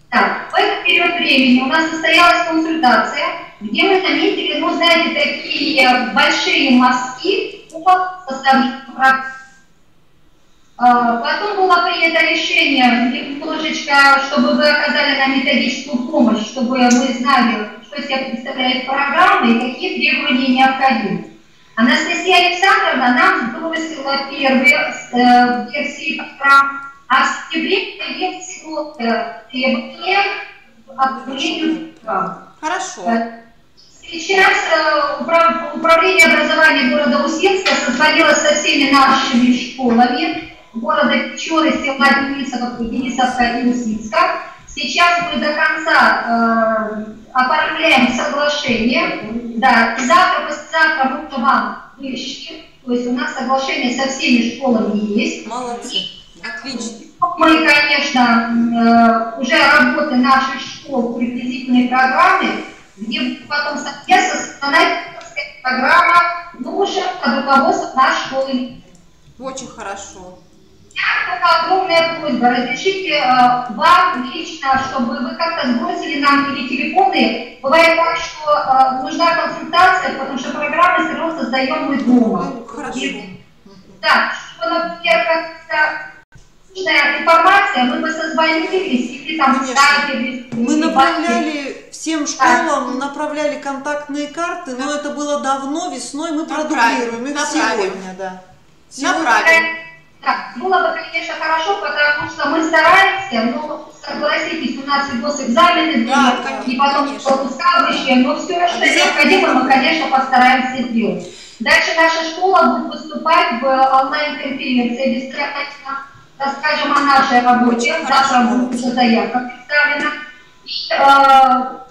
Так, в этот период времени у нас состоялась консультация, где мы заметили, ну, знаете, такие большие мазки по составлению программ. Потом было принято решение немножечко, чтобы вы оказали нам методическую помощь, чтобы мы знали, что из себя представляет программа и какие требования необходимы. Анастасия Александровна нам сбросила первые версии программ, а в сентябре появилось всего требования к обучению программ. Хорошо. Сейчас управление образования города Усинска созвонилось со всеми нашими школами города Печоры, села Денисовка и Усинска. Сейчас мы до конца оформляем соглашение. Да, и завтра, послезавтра мы вам вышлем. То есть у нас соглашение со всеми школами есть. Молодцы. Отлично. Мы, конечно, уже работы нашей школы в приблизительной программе, где потом становится программа нужен под руководством нашей школы. Очень хорошо. Только огромная просьба, разрешите вам лично, чтобы вы как-то сбросили нам или телефоны. Бывает так, что нужна консультация, потому что программы все равно создаем мы дома. Хорошо. Да, чтобы, например, как-то нужная информация, мы бы созвонились или там ставили. Мы направляли всем школам, направляли контактные карты, но это было давно, весной мы продублируем их сегодня, да. Направим. Так, было бы, конечно, хорошо, потому что мы стараемся, но согласитесь, у нас и госэкзамены, да, и потом пропускающие, но все, что необходимо, мы, конечно, постараемся сделать. Дальше наша школа будет выступать в онлайн-конференции бесплатно, расскажем о нашей работе, завтра будет уже заявка представлена. И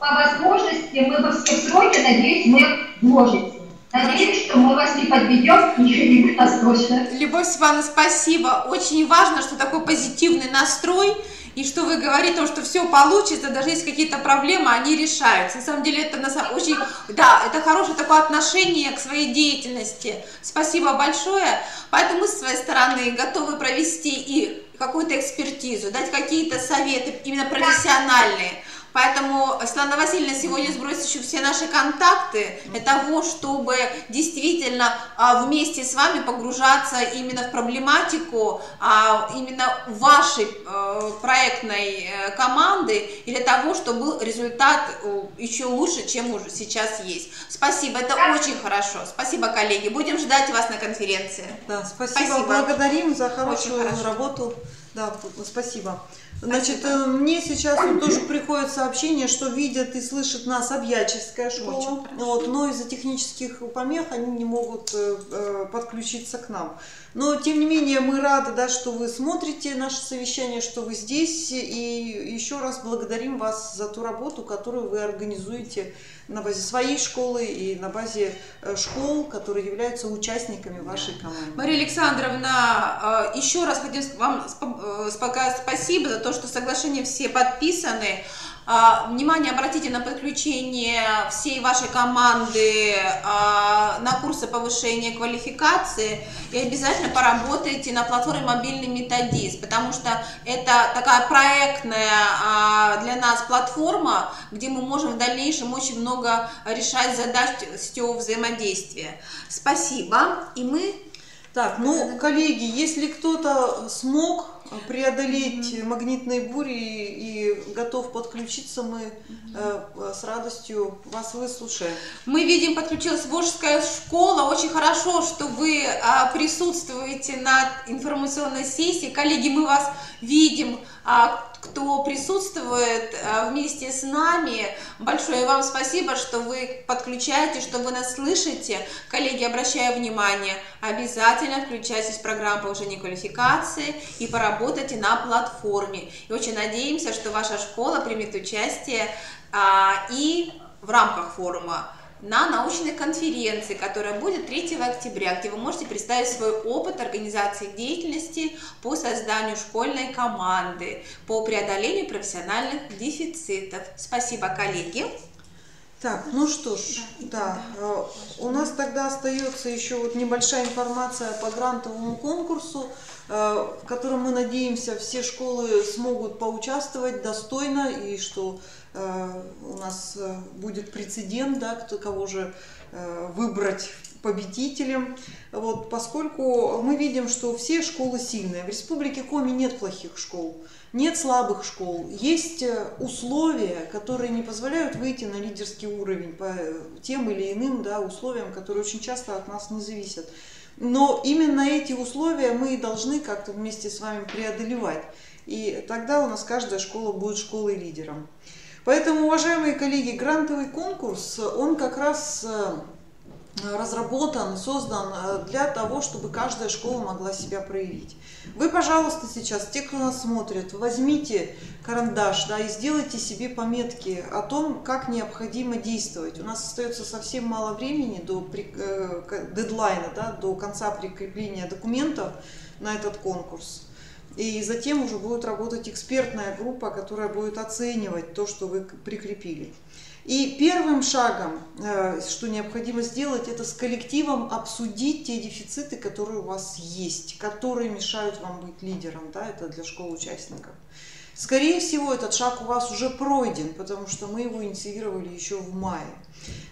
по возможности мы во все сроки, надеюсь, мы вложимся. Надеюсь, что мы вас не подведем, ничего не досрочно. Любовь Степановна, спасибо. Очень важно, что такой позитивный настрой, и что вы говорите, то, что все получится, даже если какие-то проблемы, они решаются. На самом деле, это очень, да, это хорошее такое отношение к своей деятельности. Спасибо большое. Поэтому мы с своей стороны готовы провести и какую-то экспертизу, дать какие-то советы, именно профессиональные. Поэтому Светлана Васильевна сегодня сбросит еще все наши контакты для того, чтобы действительно вместе с вами погружаться именно в проблематику именно вашей проектной команды и для того, чтобы был результат еще лучше, чем уже сейчас есть. Спасибо, это очень хорошо. Спасибо, коллеги. Будем ждать вас на конференции. Да, спасибо. Благодарим за хорошую работу. Да, спасибо. Значит, мне сейчас тоже приходит сообщение, что видят и слышат нас Объятческая школа, но из-за технических помех они не могут подключиться к нам. Но, тем не менее, мы рады, да, что вы смотрите наше совещание, что вы здесь, и еще раз благодарим вас за ту работу, которую вы организуете на базе своей школы и на базе школ, которые являются участниками вашей команды. Мария Александровна, еще раз хотим вам сказать спасибо за то, что соглашения все подписаны. Внимание обратите на подключение всей вашей команды на курсы повышения квалификации и обязательно поработайте на платформе «Мобильный методист», потому что это такая проектная для нас платформа, где мы можем в дальнейшем очень много решать задач сетевого взаимодействия. Спасибо. И мы... Так, ну, коллеги, если кто-то смог преодолеть магнитные бури и готов подключиться, мы с радостью вас выслушаем. Мы видим, подключилась Волжская школа. Очень хорошо, что вы присутствуете на информационной сессии. Коллеги, мы вас видим, кто присутствует вместе с нами. Большое вам спасибо, что вы подключаете, что вы нас слышите. Коллеги, обращаю внимание, обязательно включайтесь в программу повышения квалификации и поработайте на платформе. И очень надеемся, что ваша школа примет участие и в рамках форума на научной конференции, которая будет 3 октября, где вы можете представить свой опыт организации деятельности по созданию школьной команды, по преодолению профессиональных дефицитов. Спасибо, коллеги. Так, ну что ж, да, у нас тогда остается еще вот небольшая информация по грантовому конкурсу, в котором мы надеемся, все школы смогут поучаствовать достойно, и что у нас будет прецедент, да, кого же выбрать победителем. Вот, поскольку мы видим, что все школы сильные. В Республике Коми нет плохих школ, нет слабых школ. Есть условия, которые не позволяют выйти на лидерский уровень по тем или иным, да, условиям, которые очень часто от нас не зависят. Но именно эти условия мы должны как-то вместе с вами преодолевать. И тогда у нас каждая школа будет школой-лидером. Поэтому, уважаемые коллеги, грантовый конкурс, он как раз разработан, создан для того, чтобы каждая школа могла себя проявить. Вы, пожалуйста, сейчас, те, кто нас смотрит, возьмите карандаш, да, и сделайте себе пометки о том, как необходимо действовать. У нас остается совсем мало времени до дедлайна, да, до конца прикрепления документов на этот конкурс. И затем уже будет работать экспертная группа, которая будет оценивать то, что вы прикрепили. И первым шагом, что необходимо сделать, это с коллективом обсудить те дефициты, которые у вас есть, которые мешают вам быть лидером, да, это для школ-участников. Скорее всего, этот шаг у вас уже пройден, потому что мы его инициировали еще в мае.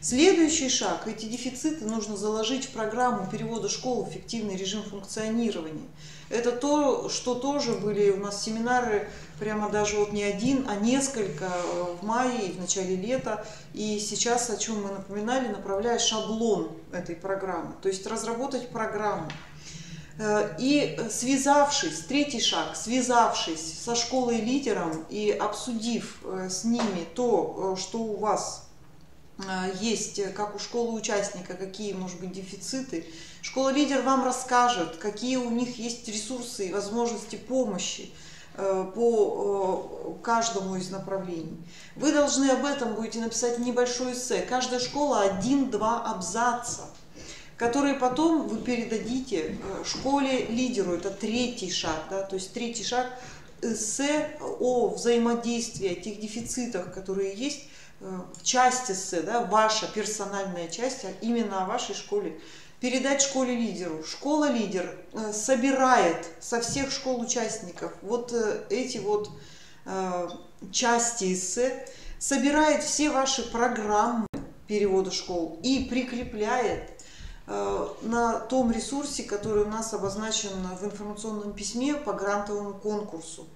Следующий шаг. Эти дефициты нужно заложить в программу перевода школ в эффективный режим функционирования. Это то, что тоже были у нас семинары, прямо даже вот не один, а несколько в мае и в начале лета. И сейчас, о чем мы напоминали, направляя шаблон этой программы. То есть разработать программу. И связавшись, третий шаг, связавшись со школой-лидером и обсудив с ними то, что у вас есть, как у школы-участника, какие, может быть, дефициты, школа-лидер вам расскажет, какие у них есть ресурсы и возможности помощи по каждому из направлений. Вы должны об этом будете написать небольшое эссе. Каждая школа 1-2 абзаца, которые потом вы передадите школе-лидеру. Это третий шаг. Да? То есть третий шаг – эссе о взаимодействии, о тех дефицитах, которые есть, часть эссе, да, ваша персональная часть, а именно о вашей школе, передать школе-лидеру. Школа-лидер собирает со всех школ-участников вот эти вот части эссе, собирает все ваши программы перевода школ и прикрепляет на том ресурсе, который у нас обозначен в информационном письме по грантовому конкурсу.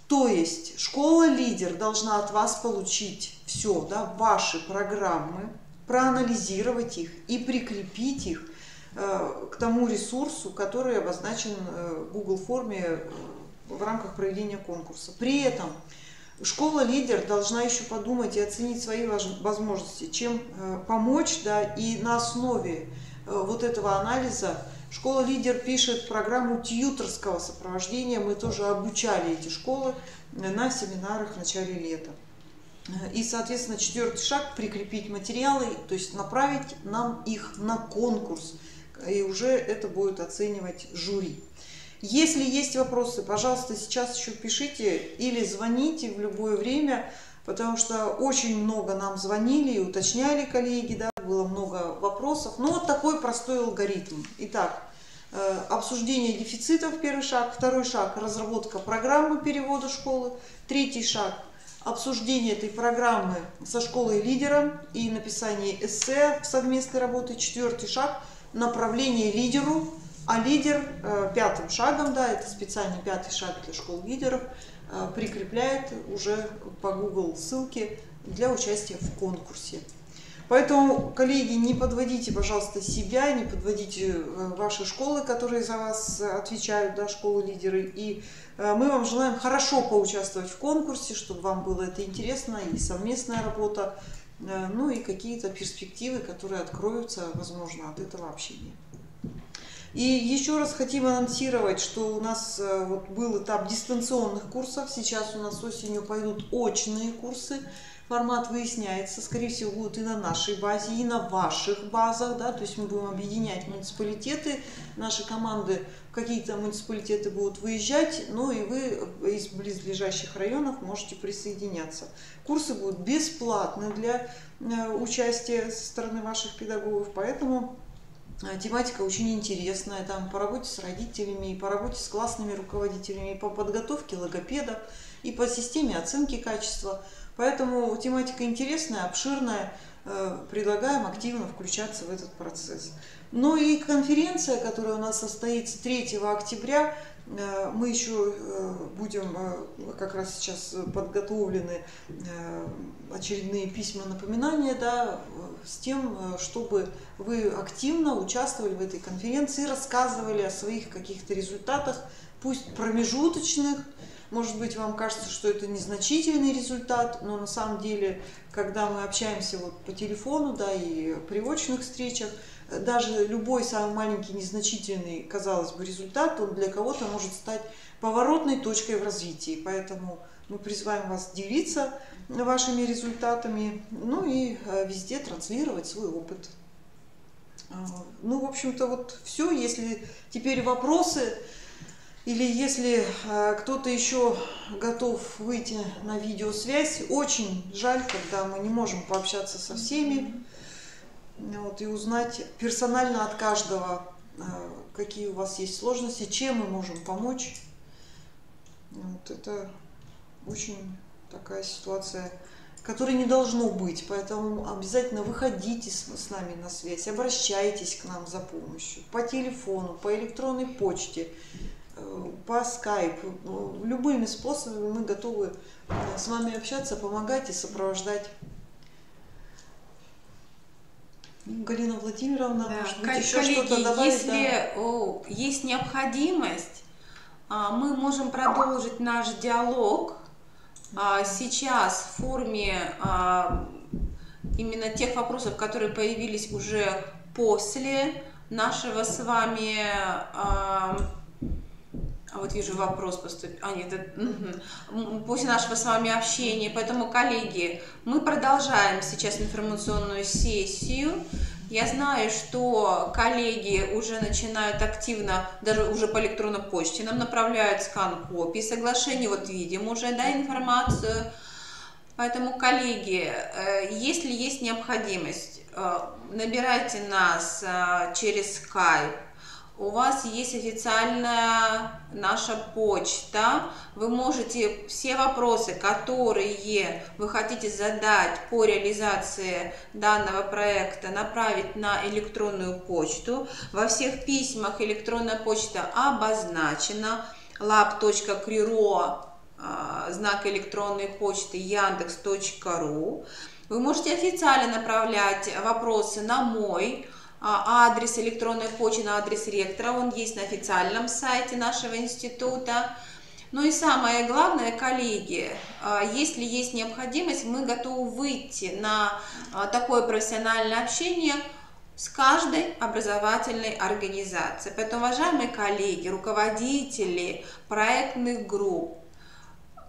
То есть школа-лидер должна от вас получить все, да, ваши программы, проанализировать их и прикрепить их к тому ресурсу, который обозначен в Google форме в рамках проведения конкурса. При этом школа-лидер должна еще подумать и оценить свои возможности, чем помочь, да, и на основе вот этого анализа школа-лидер пишет программу тьюторского сопровождения. Мы тоже обучали эти школы на семинарах в начале лета. И, соответственно, четвертый шаг – прикрепить материалы, то есть направить нам их на конкурс. И уже это будет оценивать жюри. Если есть вопросы, пожалуйста, сейчас еще пишите или звоните в любое время, потому что очень много нам звонили и уточняли коллеги, да, было много вопросов. Но вот такой простой алгоритм. Итак, обсуждение дефицитов – первый шаг. Второй шаг – разработка программы перевода школы. Третий шаг – обсуждение этой программы со школой-лидером и написание эссе в совместной работе. Четвертый шаг – направление лидеру. А лидер пятым шагом, да, это специальный пятый шаг для школ-лидеров, прикрепляет уже по Google ссылке для участия в конкурсе. Поэтому, коллеги, не подводите, пожалуйста, себя, не подводите ваши школы, которые за вас отвечают, да, школы-лидеры. И мы вам желаем хорошо поучаствовать в конкурсе, чтобы вам было это интересно, и совместная работа, ну и какие-то перспективы, которые откроются, возможно, от этого общения. И еще раз хотим анонсировать, что у нас вот был этап дистанционных курсов, сейчас у нас осенью пойдут очные курсы, формат выясняется, скорее всего, будут и на нашей базе, и на ваших базах, да, то есть мы будем объединять муниципалитеты, наши команды в какие-то муниципалитеты будут выезжать, ну и вы из близлежащих районов можете присоединяться. Курсы будут бесплатны для участия со стороны ваших педагогов, поэтому тематика очень интересная, там по работе с родителями, и по работе с классными руководителями, и по подготовке логопедов, и по системе оценки качества. Поэтому тематика интересная, обширная, предлагаем активно включаться в этот процесс. Ну и конференция, которая у нас состоится 3 октября, мы еще будем, как раз сейчас подготовлены очередные письма напоминания, да, с тем, чтобы вы активно участвовали в этой конференции, рассказывали о своих каких-то результатах, пусть промежуточных. Может быть, вам кажется, что это незначительный результат, но на самом деле, когда мы общаемся вот по телефону, да, и при очных встречах, даже любой самый маленький, незначительный, казалось бы, результат, он для кого-то может стать поворотной точкой в развитии. Поэтому мы призываем вас делиться вашими результатами, ну и везде транслировать свой опыт. Ну, в общем-то, вот все. Если теперь вопросы, Или если кто-то еще готов выйти на видеосвязь, очень жаль, когда мы не можем пообщаться со всеми, вот, и узнать персонально от каждого, какие у вас есть сложности, чем мы можем помочь. Вот, это очень такая ситуация, которой не должно быть, поэтому обязательно выходите с нами на связь, обращайтесь к нам за помощью по телефону, по электронной почте, по скайпу, любыми способами мы готовы с вами общаться, помогать и сопровождать. Галина Владимировна, Да. может быть, еще что-то добавить? Если есть необходимость, мы можем продолжить наш диалог сейчас в форме именно тех вопросов, которые появились уже после нашего с вами... Вот вижу, вопрос поступил. После нашего с вами общения. Поэтому, коллеги, мы продолжаем сейчас информационную сессию. Я знаю, что коллеги уже начинают активно, даже уже по электронной почте нам направляют скан копий соглашений. Вот видим уже, да, информацию. Поэтому, коллеги, если есть необходимость, набирайте нас через Skype. У вас есть официальная наша почта. Вы можете все вопросы, которые вы хотите задать по реализации данного проекта, направить на электронную почту. Во всех письмах электронная почта обозначена. lab.kriro, знак электронной почты yandex.ru. Вы можете официально направлять вопросы на мой адрес электронной почты, на адрес ректора, он есть на официальном сайте нашего института. Ну и самое главное, коллеги, если есть необходимость, мы готовы выйти на такое профессиональное общение с каждой образовательной организацией. Поэтому, уважаемые коллеги, руководители проектных групп,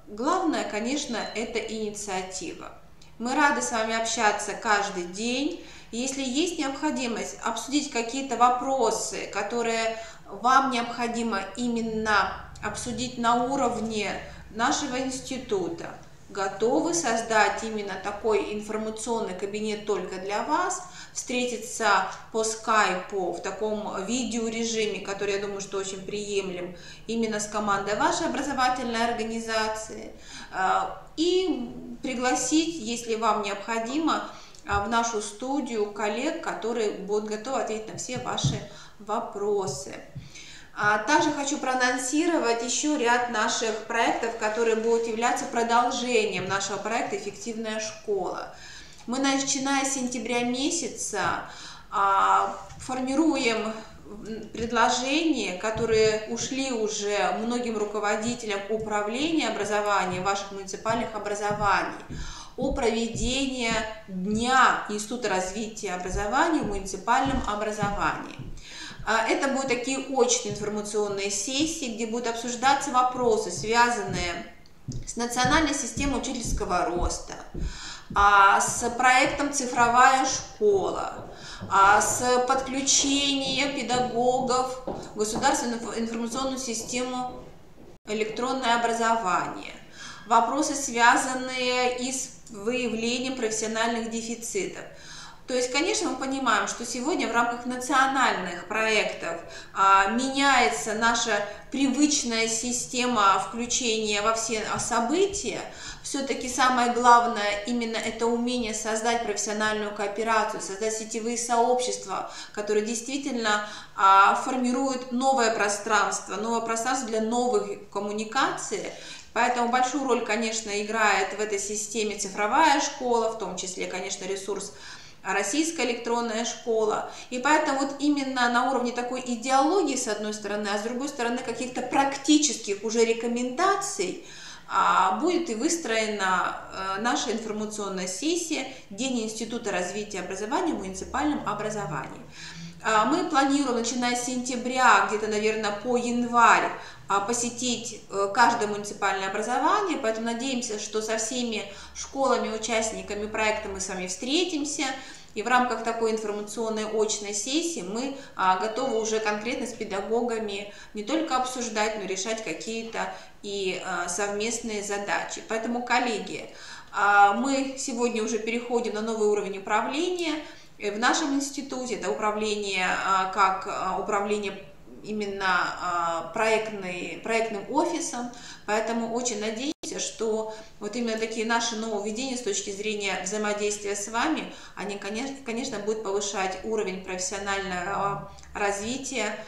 главное, конечно, это инициатива. Мы рады с вами общаться каждый день. Если есть необходимость обсудить какие-то вопросы, которые вам необходимо именно обсудить на уровне нашего института, готовы создать именно такой информационный кабинет только для вас, встретиться по скайпу в таком видеорежиме, который, я думаю, что очень приемлем, именно с командой вашей образовательной организации, и пригласить, если вам необходимо, в нашу студию коллег, которые будут готовы ответить на все ваши вопросы. Также хочу проанонсировать еще ряд наших проектов, которые будут являться продолжением нашего проекта «Эффективная школа». Мы, начиная с сентября месяца, формируем предложения, которые ушли уже многим руководителям управления образования, ваших муниципальных образований, о проведении Дня Института развития образования в муниципальном образовании. Это будут такие очные информационные сессии, где будут обсуждаться вопросы, связанные с национальной системой учительского роста, с проектом «Цифровая школа», с подключением педагогов в государственную информационную систему «Электронное образование», вопросы, связанные и с выявлением профессиональных дефицитов. То есть, конечно, мы понимаем, что сегодня в рамках национальных проектов меняется наша привычная система включения во все события. Все-таки самое главное именно это умение создать профессиональную кооперацию, создать сетевые сообщества, которые действительно формируют новое пространство для новых коммуникаций. Поэтому большую роль, конечно, играет в этой системе цифровая школа, в том числе, конечно, ресурс российская электронная школа. И поэтому вот именно на уровне такой идеологии, с одной стороны, а с другой стороны каких-то практических уже рекомендаций будет и выстроена наша информационная сессия «День Института развития образования в муниципальном образовании». Мы планируем, начиная с сентября, где-то, наверное, по январь, посетить каждое муниципальное образование, поэтому надеемся, что со всеми школами, участниками проекта мы с вами встретимся, И в рамках такой информационной очной сессии мы готовы уже конкретно с педагогами не только обсуждать, но и решать какие-то и совместные задачи. Поэтому, коллеги, мы сегодня уже переходим на новый уровень управления. В нашем институте это управление как управление именно проектным офисом, поэтому очень надеемся, что вот именно такие наши нововведения с точки зрения взаимодействия с вами, они, конечно, будут повышать уровень профессионального развития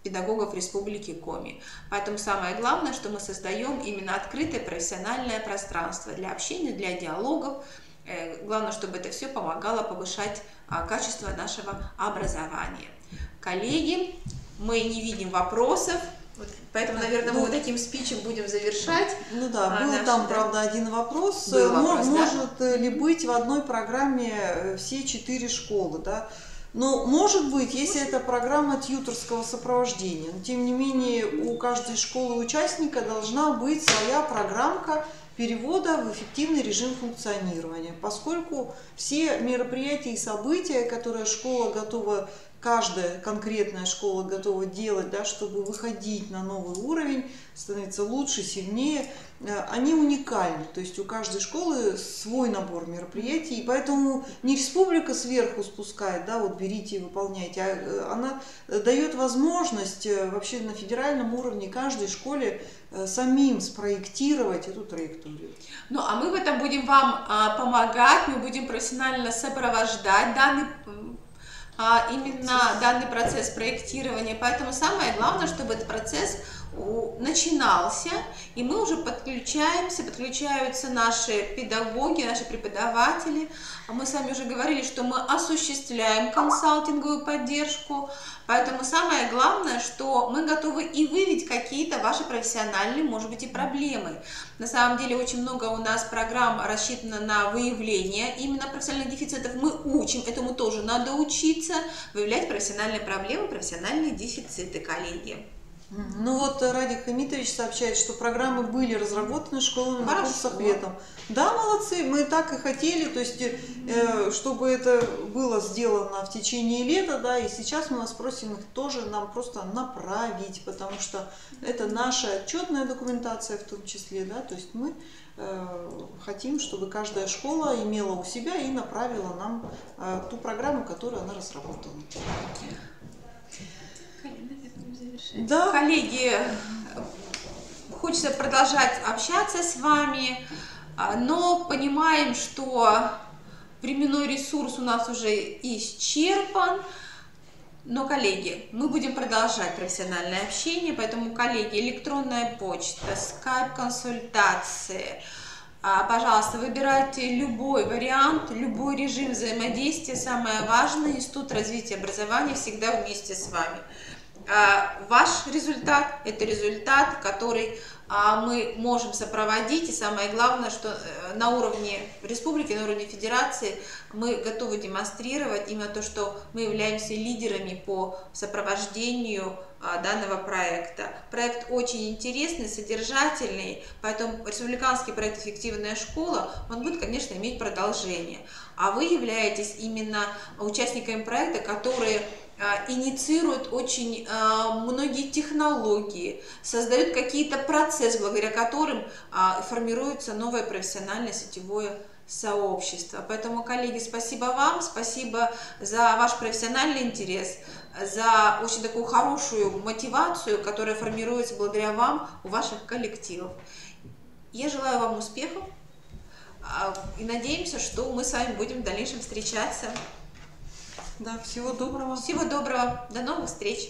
педагогов Республики Коми. Поэтому самое главное, что мы создаем именно открытое профессиональное пространство для общения, для диалогов. Главное, чтобы это все помогало повышать качество нашего образования. Коллеги, мы не видим вопросов, поэтому, наверное, мы вот таким спичем будем завершать. Ну да, был там, правда, один вопрос. Может ли быть в одной программе все 4 школы, да? Ну, может быть, если это программа тьюторского сопровождения. Но, тем не менее, у каждой школы участника должна быть своя программка перевода в эффективный режим функционирования, поскольку все мероприятия и события, которые школа готова, каждая конкретная школа готова делать, да, чтобы выходить на новый уровень, становиться лучше, сильнее, они уникальны. То есть у каждой школы свой набор мероприятий, и поэтому не республика сверху спускает, да, вот берите и выполняйте, а она дает возможность вообще на федеральном уровне каждой школе самим спроектировать эту траекторию. Ну, а мы в этом будем вам помогать, мы будем профессионально сопровождать данный процесс проектирования. Поэтому самое главное, чтобы этот процесс начинался, и мы уже подключаются наши педагоги, наши преподаватели. Мы с вами уже говорили, что мы осуществляем консалтинговую поддержку, поэтому самое главное, что мы готовы и выявить какие-то ваши профессиональные, может быть, и проблемы. На самом деле очень много у нас программ рассчитано на выявление именно профессиональных дефицитов. Мы учим, этому тоже надо учиться, выявлять профессиональные проблемы, профессиональные дефициты, коллеги. Ну вот Радик Хамитович сообщает, что программы были разработаны школами на курсах летом. Да, молодцы, мы так и хотели, то есть, чтобы это было сделано в течение лета, да, и сейчас мы вас просим их тоже нам просто направить, потому что это наша отчетная документация в том числе, да, то есть мы хотим, чтобы каждая школа имела у себя и направила нам ту программу, которую она разработала. Да. Коллеги, хочется продолжать общаться с вами, но понимаем, что временной ресурс у нас уже исчерпан. Но, коллеги, мы будем продолжать профессиональное общение, поэтому, коллеги, электронная почта, скайп-консультации, пожалуйста, выбирайте любой вариант, любой режим взаимодействия. Самое важное, Институт развития образования всегда вместе с вами. Ваш результат – это результат, который мы можем сопроводить, и самое главное, что на уровне республики, на уровне федерации мы готовы демонстрировать именно то, что мы являемся лидерами по сопровождению данного проекта. Проект очень интересный, содержательный, поэтому республиканский проект «Эффективная школа», он будет, конечно, иметь продолжение. А вы являетесь именно участниками проекта, которые инициируют очень многие технологии, создают какие-то процессы, благодаря которым формируется новое профессиональное сетевое сообщество. Поэтому, коллеги, спасибо вам, спасибо за ваш профессиональный интерес, за очень такую хорошую мотивацию, которая формируется благодаря вам у ваших коллективов. Я желаю вам успехов и надеемся, что мы с вами будем в дальнейшем встречаться. Да, всего доброго. Всего доброго. До новых встреч.